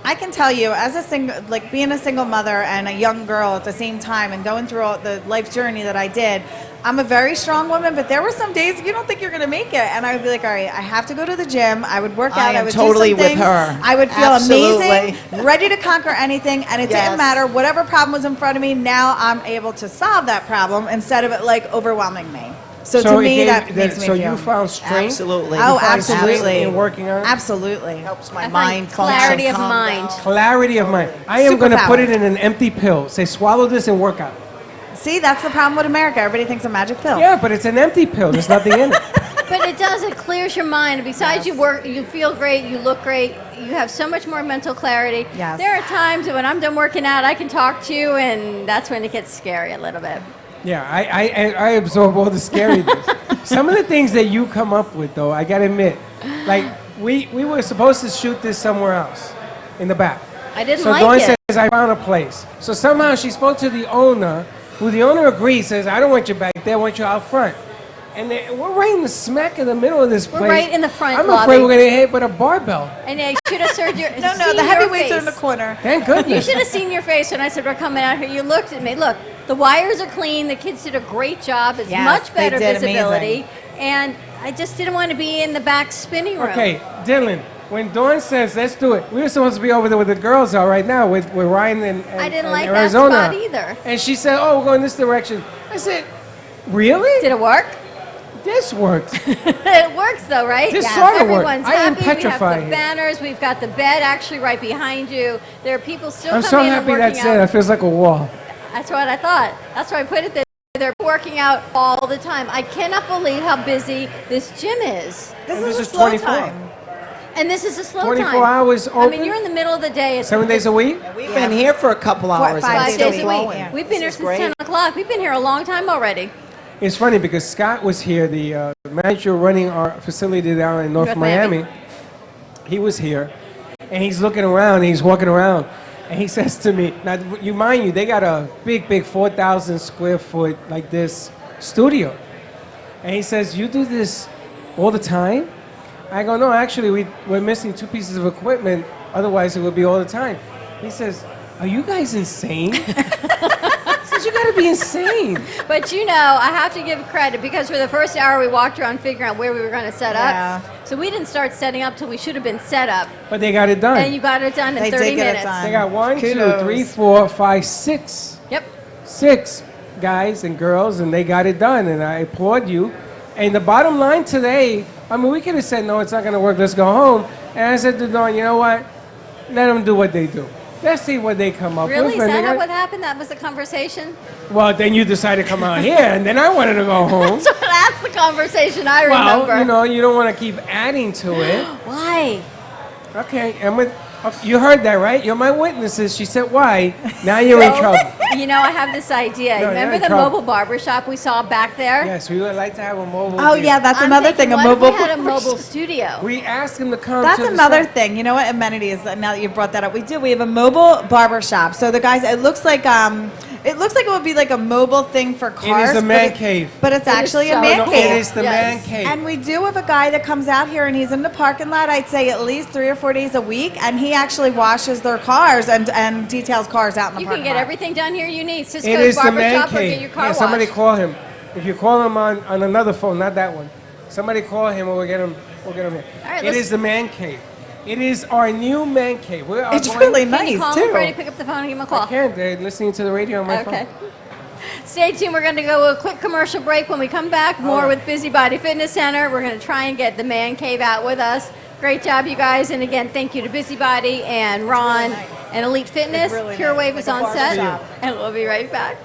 I can tell you, as a single, like being a single mother and a young girl at the same time, and going through all the life journey that I did, I'm a very strong woman. But there were some days you don't think you're going to make it, and I would be like, all right, I have to go to the gym. I would work out. I am would totally do some with things. her. I would feel Absolutely. amazing, ready to conquer anything, and it Yes. didn't matter whatever problem was in front of me. Now I'm able to solve that problem instead of it like overwhelming me. So to it me, gave- that makes me so feel. you found strength. Absolutely. Oh, You find absolutely. strength In working on it? Absolutely. Helps my I find mind function. clarity of calm mind. down. Clarity of mind. I am going to Superpower. put it in an empty pill. Say, swallow this and work out. See, that's the problem with America. Everybody thinks a magic pill. Yeah, but it's an empty pill. There's nothing in it. But it does. It clears your mind. Besides, you work, you feel great, you look great, you have so much more mental clarity. Yes. There are times when I'm done working out, I can talk to you, and that's when it gets scary a little bit. Yeah, I absorb all the scariness. Some of the things that you come up with, though, I gotta admit, like we were supposed to shoot this somewhere else, in the back. I didn't So like Dawn it. says, I found a place. So somehow she spoke to the owner, who the owner agrees, says, I don't want you back there, I want you out front. And we're right in the smack in the middle of this place. We're right in the front I'm lobby. afraid we're gonna get hit with a barbell. And I should have served your No, seen the your heavyweights are in the face. corner. Thank You goodness. should have seen your face when I said we're coming out here. You looked at me. Look, the wires are clean. The kids did a great job. It's Yes, much they better did visibility. And I just didn't want to be in the back spinning room. Okay, Dylan, when Dawn says, let's do it, we were supposed to be over there with the girls are right now with Ryan and I didn't and like that Arizona. spot either. And she said, oh, we're going this direction. I said, really? Did it work? This worked. It works though, right? This sorta worked. Everyone's I am happy. We have petrified the here. banners. We've got the bed actually right behind you. There are people still I'm coming so in and happy working that's it. out. That feels like a wall. That's what I thought. That's why I put it there. They're working out all the time. I cannot believe how busy this gym is. And this a is slow 24. time. And this is a slow 24 time. hours I mean, open? you're in the middle of the day. It's 7 days a week? We've been here for a couple hours. and 5 it's days still a week. flowing. We've been here This is since great. 10 o'clock. We've been here a long time already. It's funny because Scott was here, the manager running our facility down in North North Miami. Miami. He was here, and he's looking around, he's walking around, and he says to me, now, mind you, they got a big 4,000 square foot, like this, studio. And he says, you do this all the time? I go, no, actually, we're missing 2 pieces of equipment, otherwise it would be all the time. He says, are you guys insane? He says, you gotta be insane. But you know, I have to give credit because for the first hour we walked around figuring out where we were going to set up. So we didn't start setting up till we should have been set up. But they got it done. And you got it done in They 30 did get it minutes. done. They got 1, 2, Kudos. 3, 4, 5, 6. Yep. 6 guys and girls, and they got it done, and I applaud you. And the bottom line today, I mean, we could have said, no, it's not going to work, let's go home. And I said to Dawn, you know what? Let them do what they do. Let's see what they come up Really? with. Is and that they got- what happened? That was the conversation? Well, then you decided to come out here, and then I wanted to go home. So that's the conversation I remember. Well, you know, you don't want to keep adding to it. Why? Okay, and you heard that, right? You're my witnesses. She said, why? Now you're in trouble. You know, I have this idea. No, you're Remember in the trouble. mobile barber shop we saw back there? Yes, we would like to have a mobile. Oh deal. yeah, that's I'm another thinking, thing. A what if mobile. we had a mobile studio. We asked him to come That's to the another site. thing. You know what amenities? Now that you brought that up, we do. We have a mobile barber shop. So the guys, it looks like it would be like a mobile thing for cars. It is a man cave. But it's It is actually a so man cool. cave. It is the Yes. man cave. And we do have a guy that comes out here and he's in the parking lot, I'd say at least 3 or 4 days a week, and he actually washes their cars and details cars out in the You parking can get lot. everything done here you need. It Cisco's is the barber man shop or get cave. your car Yeah, somebody washed. call him. If you call him on another phone, not that one. Somebody call him, or we'll get him here. All right, It let's- is the man cave. It is our new man cave. We are It's going- really Can you nice call too. him, Freddie? Pick up the phone and give him a call. I can't. They're listening to the radio on my Okay. phone. Stay tuned. We're going to go a quick commercial break. When we come back, more with Busybody Fitness Center. We're going to try and get the man cave out with us. Great job, you guys. And again, thank you to Busybody and Ron and Elite Fitness. really Pure nice. Wave Like is a on barber set. shop. And we'll be right back.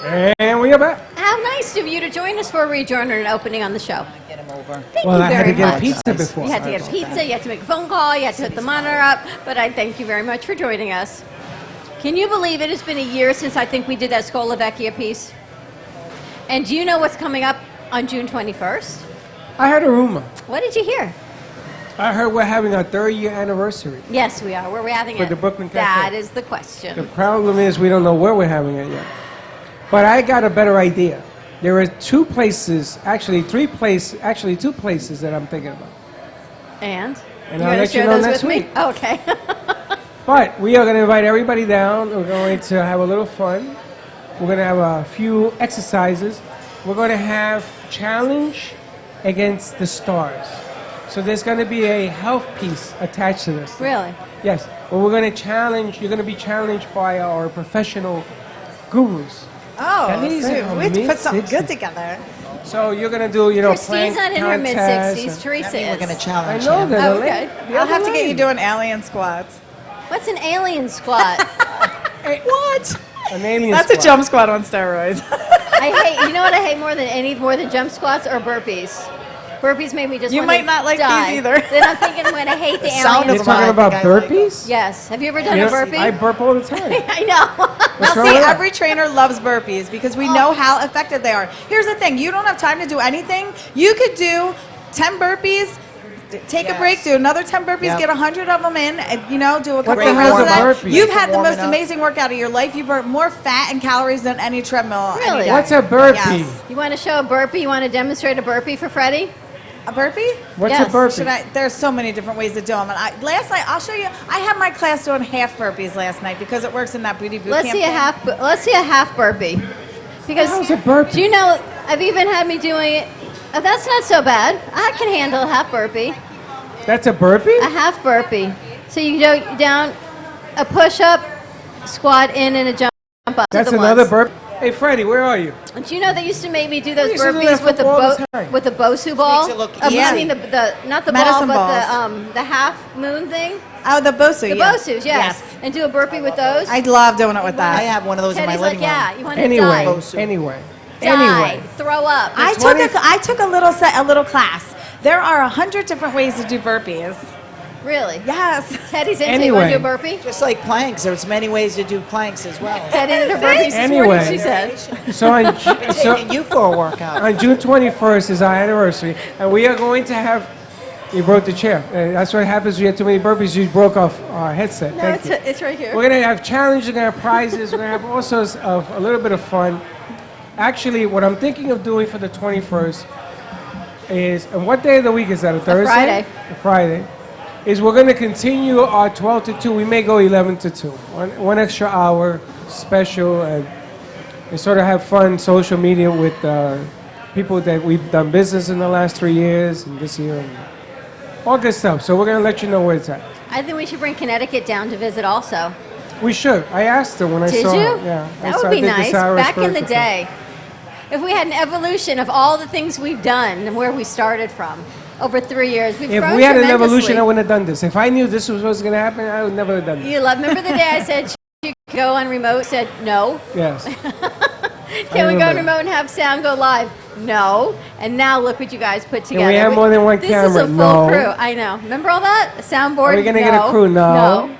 And we are back. How nice of you to join us for a rejoiner and opening on the show. Get him over. Thank Well, you I had very to get a much. pizza before. You had to get a pizza, you had to make a phone call, you had to put the monitor up, but I thank you very much for joining us. Can you believe it has been a year since I think we did that Scola Vecchia piece? And do you know what's coming up on June 21st? I heard a rumor. What did you hear? I heard we're having our 3rd-year anniversary. Yes, we are. Where are we having For it? the Brooklyn Café. That is the question. The problem is we don't know where we're having it yet. But I got a better idea. There are 2 places, actually 2 places that I'm thinking about. And? And You I'll gonna let you share know those next with me? week. Oh, okay. But we are going to invite everybody down. We're going to have a little fun. We're going to have a few exercises. We're going to have challenge against the stars. So there's going to be a health piece attached to this. Really? Yes. Well, we're going to challenge, you're going to be challenged by our professional gurus. Oh, That is so we have to put something mid-60s. good together. So you're going to do, Christine's plank not in her contests mid-60s. and- Teresa That means we're is. going to challenge I know him. that. Oh, okay. I'll have to get you doing alien squats. What's an alien squat? What? An alien That's squat. a jump squat on steroids. I hate, you know what I hate more than jump squats or burpees? Burpees made me just You want might to not like these die. either. Then I'm thinking when I hate the sound alien You're of squat. talking about I think I like burpees? Yes. Have you ever done You a know, burpee? I burp all the time. I know. What's Now, wrong see, with that? every trainer loves burpees because we know how effective they are. Here's the thing. You don't have time to do anything. You could do 10 burpees, take a break, do another 10 burpees, Yep. get 100 of them in, and, do a couple the of hell's rounds of a that. burpee? You've had the Warming most up. amazing workout of your life. You burn more fat and calories than any treadmill. any Really? day. What's a burpee? Yes. You want to show a burpee? You want to demonstrate a burpee for Freddie? A burpee? What's Yes. a burpee? There's so many different ways to do them. And last night, I'll show you. I had my class doing half burpees last night because it works in that booty boot Let's camp see a thing. Let's see a half burpee. Because How's a burpee? do you know? I've even had me doing it. Oh, that's not so bad. I can handle a half burpee. That's a burpee? A half burpee. So you go down, a push up, squat in, and a jump up. That's to the another ones. burpee? Hey, Freddie, where are you? Do you know they used to make me do those We used to do burpees that with the football all the time. with the Bosu ball? Makes it look I easy. mean the not the Medicine ball, balls. but the half moon thing. Oh, the Bosu. The Bosus, yes. And do a burpee with those. I love doing it with that. I have one of those in Teddy's my living like, yeah, room. you want to Anyway, die. anyway. Die. Throw up. I took a little class. There are 100 different ways to do burpees. Really? Yes. Teddy's into you want to do a burpee? Just like planks, there's many ways to do planks as well. Teddy did her burpees this morning, Anyway. she said. So on, Taking you for a workout. on June 21st is our anniversary, and we are going to have. You broke the chair. That's what happens when you have too many burpees. You broke off our headset. No, Thank you. it's right here. We're going to have challenges, we're going to have prizes, we're going to have all sorts of a little bit of fun. Actually, what I'm thinking of doing for the 21st is, and what day of the week is that, a Thursday? Friday. A Friday. Is we're going to continue our 12 to 2. We may go 11 to 2. One extra hour special, and sort of have fun social media with people that we've done business in the last 3 years and this year. And all good stuff. So we're going to let you know where it's at. I think we should bring Connecticut down to visit also. We should. I asked her when I Did saw you? her. Yeah. That I would be did the nice. Sour Back in the Spiritual day. If we had an evolution of all the things we've done and where we started from over 3 years, we've If grown we had an tremendously. evolution, I wouldn't have done this. If I knew this was what was going to happen, I would never have done this. You love. Remember the day I said you could go on remote? Said no. Yes. Can we go on remember. remote and have sound go live? No. And now look what you guys put together. we have more than one this camera? is a full No. crew. I know. Remember all that? A soundboard? Are we gonna no. get a crew? No.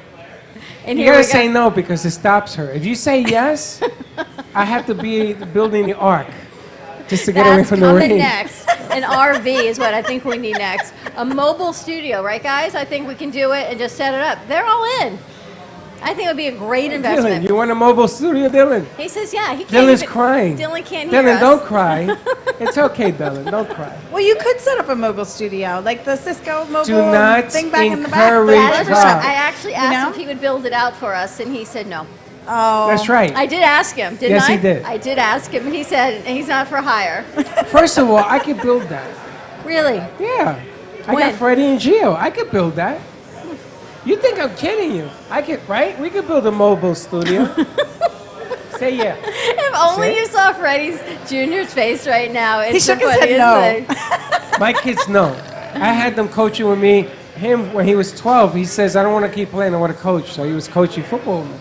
And You here gotta we go. say no because it stops her. If you say yes, I have to be building the ark just to get away That's from the coming rain. next. An RV is what I think we need next. A mobile studio, right, guys? I think we can do it and just set it up. They're all in. I think it would be a great Dylan, investment. you want a mobile studio, Dylan? He says, yeah. He can't Dylan's even, crying. Dylan can't hear Dylan, us. don't cry. It's okay, Dylan. Don't cry. Well, you could set up a mobile studio, like the Cisco mobile Do not thing back in the back. encourage That's her. right. I actually asked know? him if he would build it out for us, and he said no. Oh. That's right. I did ask him, didn't Yes, I? he did. I did ask him, and he said he's not for hire. First of all, I could build that. Really? Yeah. I When? got Freddie and Gio. I could build that. You think I'm kidding you? I could, right? We could build a mobile studio. Say yeah. If only See? you saw Freddie's Junior's face right now. It's He the shook his head funniest no. thing. My kids know. I had them coaching with me. Him, when he was 12, he says, I don't want to keep playing, I want to coach. So he was coaching football with me.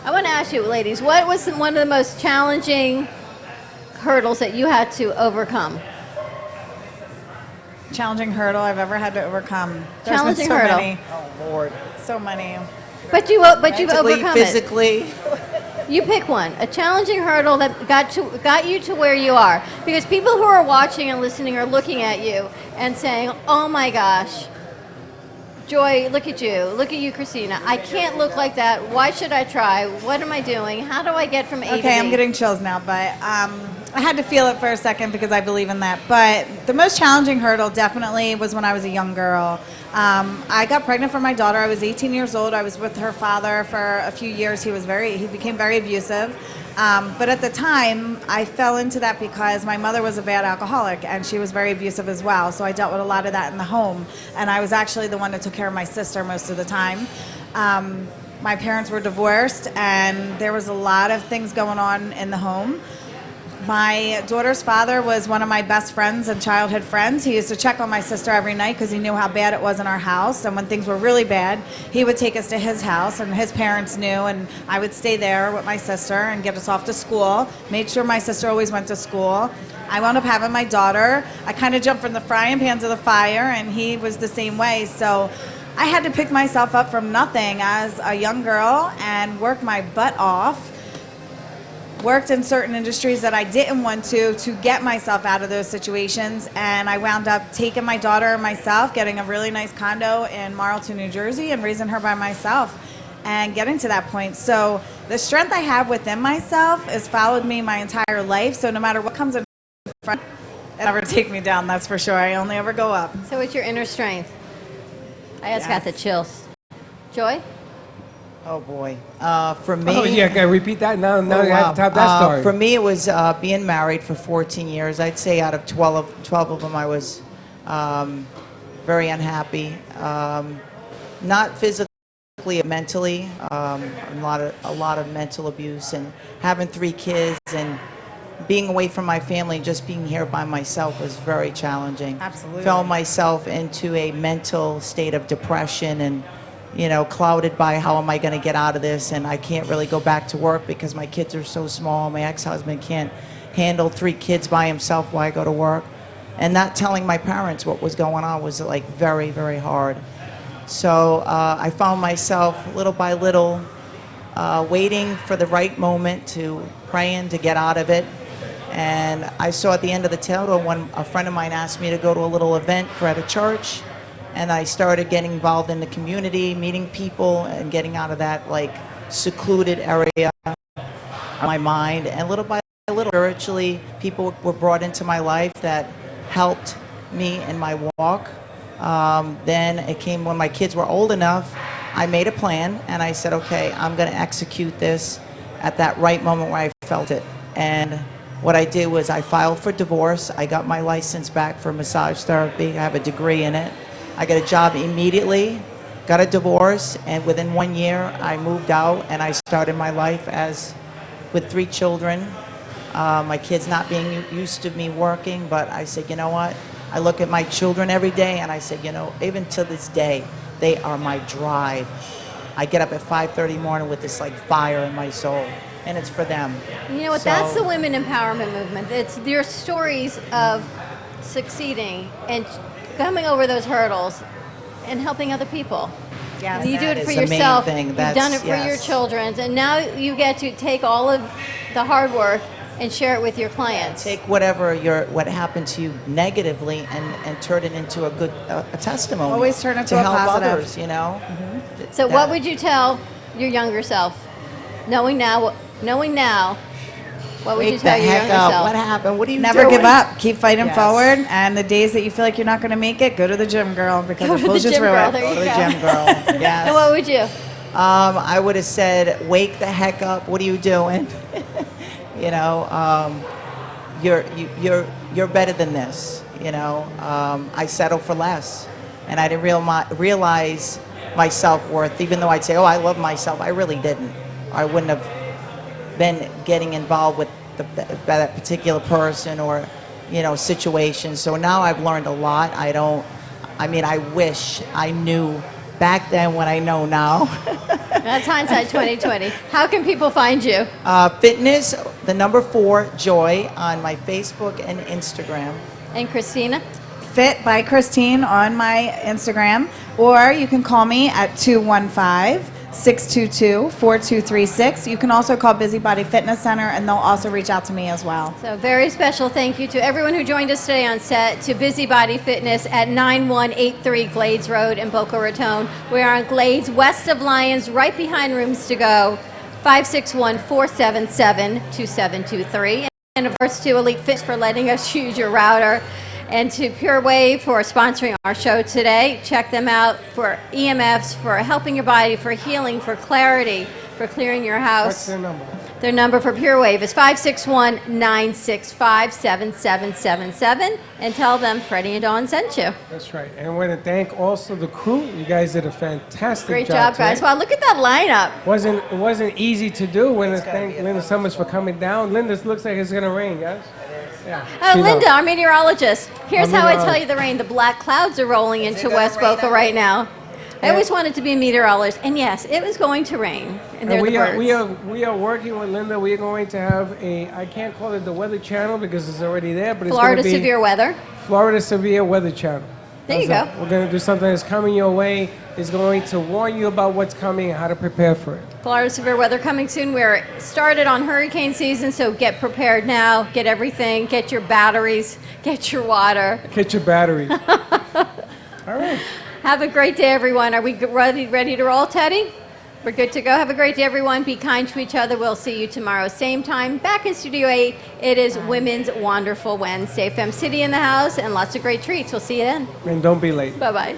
I want to ask ask you, ladies, what was one of the most challenging hurdles that you had to overcome? Challenging hurdle I've ever had to overcome. Challenging so hurdle. Many. Oh Lord, so many. But you've Mentally, overcome physically. it. You pick one. A challenging hurdle that got you to where you are. Because people who are watching and listening are looking at you and saying, "Oh my gosh, Joy, look at you. Look at you, Christina. I can't look like that. Why should I try? What am I doing? How do I get from A to B?" Okay, I'm getting chills now, but I had to feel it for a second because I believe in that. But the most challenging hurdle definitely was when I was a young girl. I got pregnant for my daughter. I was 18 years old. I was with her father for a few years. He became very abusive. But at the time, I fell into that because my mother was a bad alcoholic and she was very abusive as well. So I dealt with a lot of that in the home. And I was actually the one that took care of my sister most of the time. My parents were divorced and there was a lot of things going on in the home. My daughter's father was one of my best friends and childhood friends. He used to check on my sister every night because he knew how bad it was in our house. And when things were really bad, he would take us to his house, and his parents knew, and I would stay there with my sister and get us off to school, made sure my sister always went to school. I wound up having my daughter. I kind of jumped from the frying pan to the fire, and he was the same way. So I had to pick myself up from nothing as a young girl and work my butt off. Worked in certain industries that I didn't want to get myself out of those situations, and I wound up taking my daughter and myself, getting a really nice condo in Marlton, New Jersey, and raising her by myself and getting to that point. So the strength I have within myself has followed me my entire life, so no matter what comes in front, it'll never take me down, that's for sure. I only ever go up. So it's your inner strength. I just got the chills. Joy? Oh boy. For me. Oh yeah, can I repeat that? Now you have to tell that story. For me, it was being married for 14 years. I'd say out of 12 of them, I was very unhappy. Not physically, mentally. A lot of mental abuse, and having 3 kids and being away from my family and just being here by myself was very challenging. Absolutely. Fell myself into a mental state of depression and, clouded by how am I going to get out of this, and I can't really go back to work because my kids are so small. My ex-husband can't handle 3 kids by himself while I go to work. And not telling my parents what was going on was like very, very hard. So I found myself little by little waiting for the right moment to praying to get out of it. And I saw at the end of the tunnel when a friend of mine asked me to go to a little event at a church. And I started getting involved in the community, meeting people, and getting out of that like secluded area of my mind. And little by little, spiritually, people were brought into my life that helped me in my walk. Then it came when my kids were old enough, I made a plan and I said, okay, I'm going to execute this at that right moment where I felt it. And what I did was I filed for divorce. I got my license back for massage therapy. I have a degree in it. I got a job immediately, got a divorce, and within 1 year I moved out and I started my life with 3 children. My kids not being used to me working, but I said, you know what? I look at my children every day and I said, even to this day, they are my drive. I get up at 5:30 in the morning with this like fire in my soul, and it's for them. You know what? That's the women empowerment movement. It's your stories of succeeding and coming over those hurdles and helping other people. Yes. You do it for the main yourself. thing. You've done it for your children, and now you get to take all of the hard work and share it with your clients. Take whatever what happened to you negatively and turn it into a good a testimony. Always turn it to to a help positive. others. So what would you tell your younger self, knowing now, what would you Wake tell the your heck younger up. self? What happened? What are you Never doing? give up. Keep fighting Yes. forward. And the days that you feel like you're not going to make it, go to the gym, girl, because Go it to the pulls you gym, through girl. it. There Go you to the go. gym, girl. Yes. And what would you? I would have said, wake the heck up. What are you doing? You're better than this. I settled for less, and I didn't realize my self-worth. Even though I'd say, oh, I love myself, I really didn't. I wouldn't have been getting involved with that particular person or situation. So now I've learned a lot. I wish I knew back then what I know now. That's hindsight 2020. How can people find you? Fitness, the number 4, Joy, on my Facebook and Instagram. And Christina? Fit by Christine on my Instagram, or you can call me at 215-622-4236. You can also call Busybody Fitness Center, and they'll also reach out to me as well. So very special thank you to everyone who joined us today on set, to Busybody Fitness at 9183 Glades Road in Boca Raton. We are on Glades, west of Lyons, right behind Rooms to Go, 561-477-2723. And of course to Elite Fitness for letting us use your router. And to Pure Wave for sponsoring our show today. Check them out for EMFs, for helping your body, for healing, for clarity, for clearing your house. What's their number? Their number for Pure Wave is 561-965-7777. And tell them Freddie and Dawn sent you. That's right. And I want to thank also the crew. You guys did a fantastic Great job, guys. today. Wow, look at that lineup. It wasn't easy to do. When to thank Linda Summers for coming down. Linda, this looks like it's going to rain, guys. Yeah. Oh, She Linda, knows. our meteorologist. Here's Our how I tell meteorologist. you the rain. The black clouds are rolling into West Boca right now. I always wanted to be a meteorologist, and yes, it was going to rain. And there And are the birds. we are working with Linda. We are going to have I can't call it the Weather Channel because it's already there, but Florida it's going to be severe weather. Florida Severe Weather Channel. There you How's go. that? We're going to do something that's coming your way. It's going to warn you about what's coming and how to prepare for it. Florida severe weather coming soon. We're started on hurricane season, so get prepared now. Get everything. Get your batteries. Get your water. Get your batteries. All right. Have a great day, everyone. Are we ready to roll, Teddy? We're good to go. Have a great day, everyone. Be kind to each other. We'll see you tomorrow, same time. Back in Studio 8, it is Women's Wonderful Wednesday. Fem City in the house and lots of great treats. We'll see you then. And don't be late. Bye-bye.